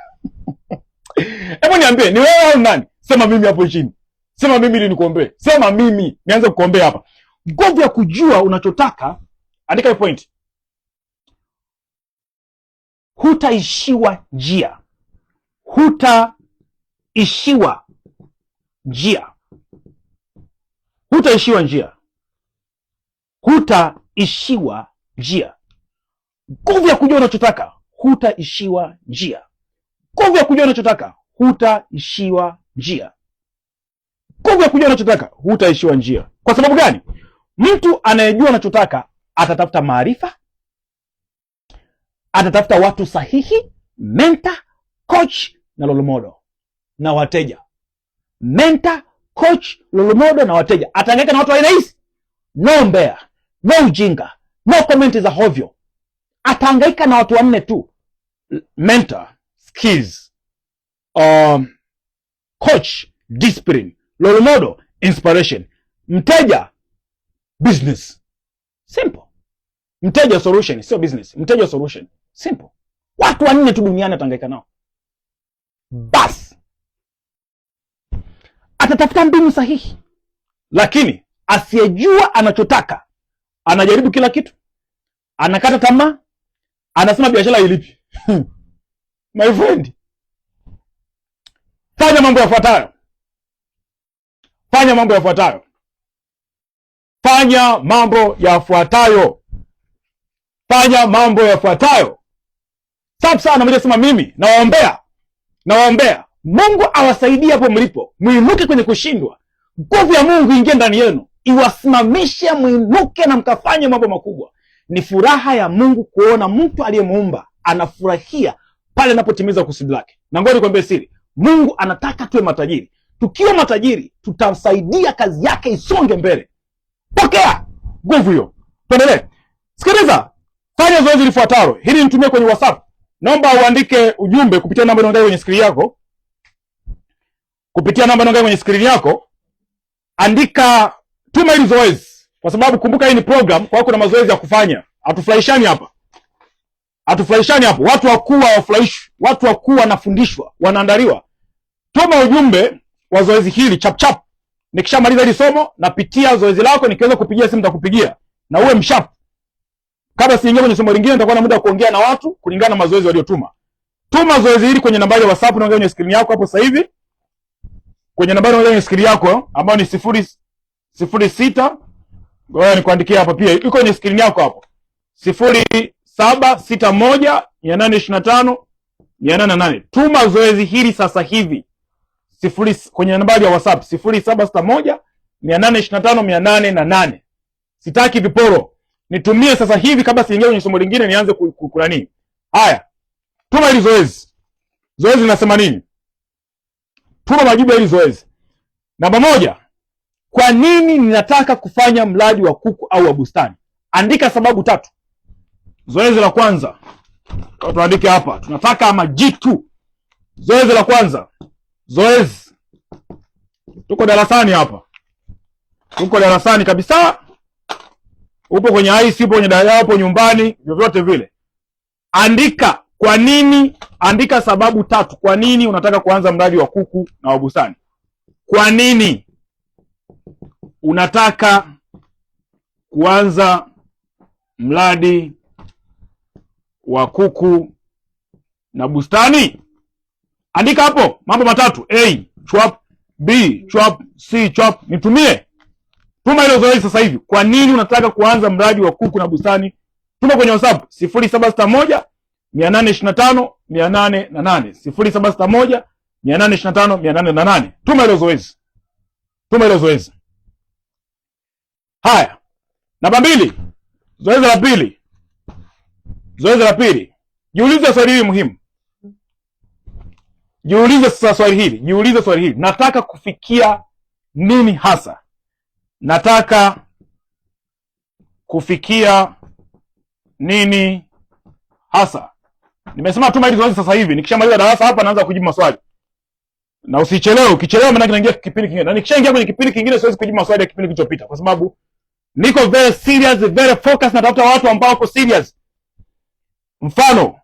Hebu niambie, ni wewe au nani? Sema mimi hapo chini. Sema mimi ili nikuombee. Sema mimi nianze kukuombea hapa. Nguvu ya kujua unachotaka. Andika hiyo point. Hutaishiwa njia. Hutaishiwa njia. Hutaishiwa njia. Hutaishiwa njia. Nguvu ya kujua unachotaka. hutaishiwa njia. Nguvu ya kujua unachotaka, hutaishiwa njia. Nguvu ya kujua unachotaka, hutaishiwa njia. Kwa sababu gani? Mtu anayejua anachotaka atatafuta maarifa, atatafuta watu sahihi, mentor, coach na role model na wateja. Mentor, coach, role model na wateja. Atahangaika na watu wa aina hizi? No mbea, no ujinga, no comment za hovyo. Atahangaika na watu wanne tu: mentor, skills, coach, discipline, role model, inspiration. Mteja, business. Simple. Mteja, solution, sio business. Mteja, solution. Simple. Watu wanne tu duniani atahangaika nao. Bas. Atatafuta mbinu sahihi. Lakini asiyejua anachotaka anajaribu kila kitu, anakata tamaa, anasema biashara ilipi. My friend, fanya mambo yafuatayo. Fanya mambo yafuatayo. Fanya mambo yafuatayo. Fanya mambo yafuatayo. Sasa anamwambia mimi nawaombea Mungu awasaidie hapo mlipo, muinuke kwenye kushindwa. Nguvu ya Mungu ingie ndani yenu, iwasimamishe muinuke na mkafanye mambo makubwa. Ni furaha ya Mungu kuona mtu aliyemuumba anafurahia pale anapotimiza kusudi lake. Na ngoja nikwambie siri, Mungu anataka tuwe matajiri. Tukiwa matajiri, tutasaidia kazi yake isonge mbele. Pokea nguvu hiyo. Tuendelee. Sikiliza, fanya zoezi lifuatalo. Hili nitumie kwenye WhatsApp. Naomba uandike ujumbe kupitia namba inayoangalia kwenye skrini yako. Kupitia namba inayoangalia kwenye skrini yako, andika, tuma hili zoezi. Kwa sababu kumbuka hii ni program, kwa kuna mazoezi ya kufanya. Hatufurahishani hapa. Hatufurahishani hapo. Watu wakuu wafurahishwe. Watu wakuu wanafundishwa, wanaandaliwa. Tuma ujumbe wa zoezi hili chap chap. Nikishamaliza hili somo, napitia zoezi lako, nikiweza kupigia simu nitakupigia. Na uwe msharp. Kabla siingia kwenye somo lingine, nitakuwa na muda wa kuongea na watu kulingana na mazoezi waliotuma. Tuma zoezi hili kwenye nambari ya WhatsApp unaangalia kwenye screen yako hapo sasa hivi. Kwenye nambari unaangalia kwenye screen yako ambayo ni 006. Ngoja nikuandikie hapa pia. Iko kwenye screen yako hapo. 0761825808. Tuma zoezi hili sasa hivi. Kwenye nambari ya WhatsApp 0761825808. Sitaki viporo. Nitumie sasa hivi kabla siingie kwenye somo lingine nianze kunani. Haya. Tuma hili zoezi. Zoezi linasema nini? Tuma majibu ya hili zoezi. Namba 1. Kwa nini ninataka kufanya mradi wa kuku au wa bustani? Andika sababu 3. Zoezi la kwanza. Tuandike hapa. Tunataka majitu. Zoezi la kwanza. Zoezi. Tuko darasani hapa. Tuko darasani kabisa. Upo kwenye IC, upo kwenye dada, upo nyumbani, vyovyote vile. Andika kwa nini, andika sababu 3. Kwa nini unataka kuanza mradi wa kuku na wa bustani? Kwa nini unataka kuanza mradi wa kuku na bustani? Andika hapo mambo 3. A, chwap, B, chwap, C, chwap. Nitumie. Tuma hilo zoezi sasa hivi. Kwa nini unataka kuanza mradi wa kuku na bustani? Tuma kwenye WhatsApp 0761825808. 0761825808. Tuma hilo zoezi. Tuma hilo zoezi. Haya. Namba 2. Zoezi la pili. Zoezi la pili. Jiulize swali hili muhimu. Jiulize sasa swali hili. Jiulize swali hili. Nataka kufikia nini hasa? Nataka kufikia nini hasa? Nimesema tuma hili zoezi sasa hivi. Nikishamaliza darasa hapa naanza kujibu maswali. Na usichelewe. Ukichelewa maana naingia kipindi kingine. Na nikishaingia kwenye kipindi kingine siwezi kujibu maswali ya kipindi kilichopita kwa sababu niko very serious, very focused, na tafuta watu ambao wako serious. Mfano,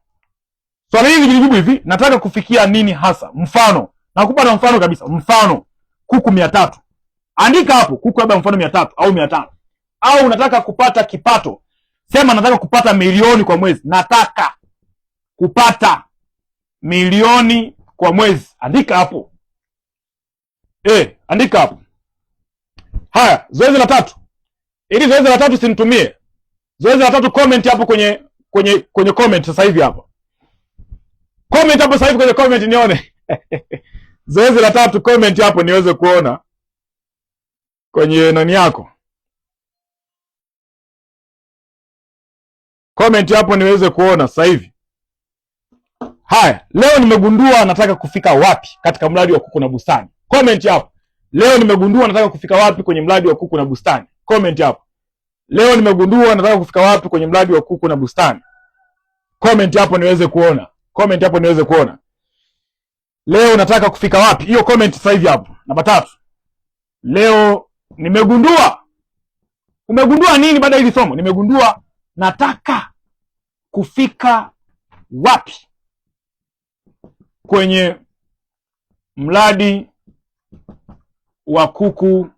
swali hili nilijibu hivi, nataka kufikia nini hasa? Mfano, nakupa na mfano kabisa. Mfano, kuku 300. Andika hapo kuku labda mfano 300 au 500. Au unataka kupata kipato. Sema nataka kupata milioni kwa mwezi. Nataka kupata milioni kwa mwezi. Andika hapo. Andika hapo. Haya, zoezi la 3. Ili zoezi la 3 sinitumie. Zoezi la 3 comment hapo kwenye comment sasa hivi hapa. Comment hapo sasa hivi kwenye comment nione. Zoezi la 3, comment hapo niweze kuona kwenye nani yako. Comment hapo niweze kuona sasa hivi. Haya, leo nimegundua nataka kufika wapi katika mradi wa kuku na bustani. Comment hapo. Leo nimegundua nataka kufika wapi kwenye mradi wa kuku na bustani. Comment hapo. Leo nimegundua nataka kufika wapi kwenye mradi wa kuku na bustani. Comment hapo niweze kuona. Comment hapo niweze kuona. Leo nataka kufika wapi? Hiyo comment sasa hivi hapo. Namba 3. Leo nimegundua. Umegundua nini baada ya hili somo? Nimegundua nataka kufika wapi kwenye mradi wa kuku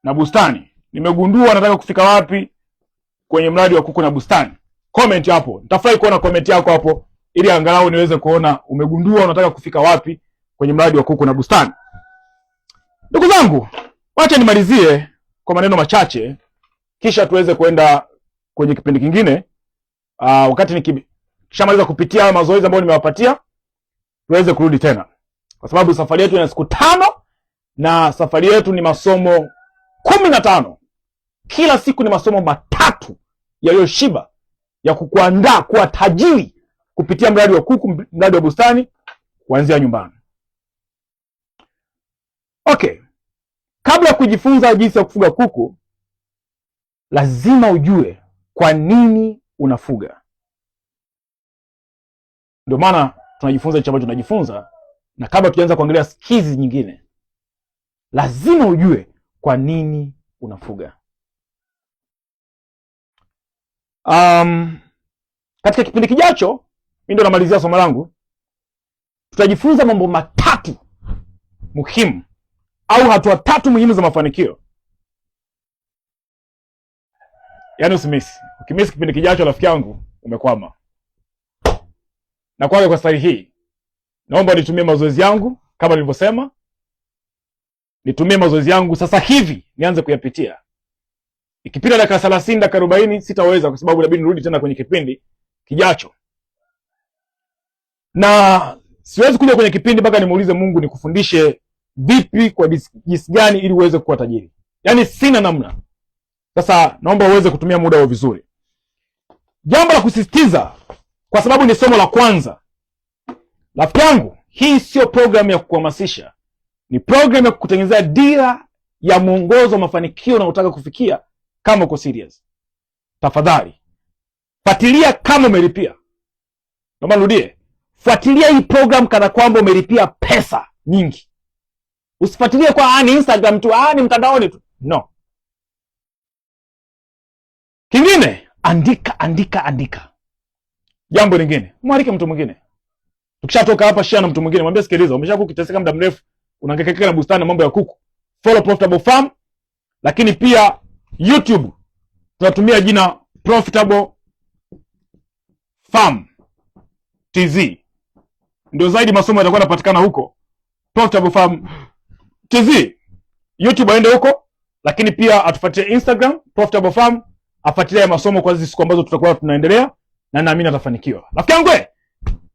na bustani. Nimegundua nataka kufika wapi kwenye mradi wa kuku na bustani. Comment hapo. Nitafurahi kuona comment yako hapo ili angalau niweze kuona umegundua unataka kufika wapi kwenye mradi wa kuku na bustani. Ndugu zangu, wacha nimalizie kwa maneno machache kisha tuweze kwenda kwenye kipindi kingine. Wakati nikishamaliza kupitia mazoezi ambayo nimewapatia, tuweze kurudi tena. Kwa sababu safari yetu ina siku 5 na safari yetu ni masomo 15. Kila siku ni masomo 3 yaliyoshiba ya kukuandaa kuwa tajiri kupitia mradi wa kuku, mradi wa bustani kuanzia nyumbani. Okay. Kabla ya kujifunza jinsi ya kufuga kuku, lazima ujue kwa nini unafuga. Ndio maana tunajifunza hicho ambacho tunajifunza, na kabla tuanze kuangalia skills nyingine, lazima ujue kwa nini unafuga. Katika kipindi kijacho, mimi ndo namalizia somo langu, tutajifunza mambo 3 muhimu au hatua 3 muhimu za mafanikio. Yaani usimisi. Ukimisi kipindi kijacho, rafiki yangu, umekwama. Na kwa staili hii, naomba nitumie mazoezi yangu kama nilivyosema. Nitumie mazoezi yangu sasa hivi nianze kuyapitia. Ikipita dakika 30, dakika 40 sitaweza kwa sababu inabidi nirudi tena kwenye kipindi kijacho. Na siwezi kuja kwenye kipindi mpaka nimuulize Mungu nikufundishe vipi kwa jinsi gani ili uweze kuwa tajiri. Yaani sina namna. Sasa naomba uweze kutumia muda wao vizuri. Jambo la kusisitiza, kwa sababu ni somo la kwanza. Rafiki yangu, hii sio program ya kukuhamasisha. Ni program ya kukutengenezea dira ya mwongozo wa mafanikio unayotaka kufikia kama uko serious. Tafadhali fuatilia kama umelipia. Naomba nirudie. Fuatilia hii program kana kwamba umelipia pesa nyingi. Usifuatilie kwa ni Instagram tu, ni mtandaoni tu. No. Kingine, andika. Jambo lingine, mwalike mtu mwingine. Tukishatoka hapa, share na mtu mwingine, mwambie sikiliza, umeshakuwa ukiteseka muda mrefu, unahangaika na bustani na mambo ya kuku. Follow Profitable Farm, lakini pia YouTube tunatumia jina Profitable Farm TZ. Ndio zaidi masomo yatakuwa yanapatikana huko. Profitable Farm TZ. YouTube aende huko, lakini pia atufuatie Instagram Profitable Farm, afuatilie masomo kwa hizo siku ambazo tutakuwa tunaendelea, na naamini atafanikiwa. Rafiki yangu,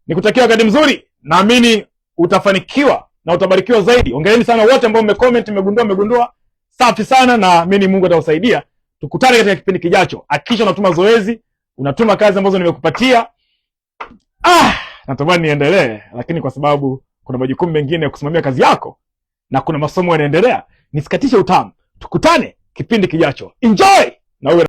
nikutakia wakati mzuri. Naamini utafanikiwa na utabarikiwa zaidi. Hongereni sana wote ambao mmecomment, mmegundua. Safi sana, na naamini Mungu atakusaidia. Tukutane katika kipindi kijacho. Hakikisha unatuma zoezi, unatuma kazi ambazo nimekupatia. Natamani niendelee, lakini kwa sababu kuna majukumu mengine ya kusimamia kazi yako na kuna masomo yanaendelea, nisikatishe utamu. Tukutane kipindi kijacho. Enjoy! Na uwe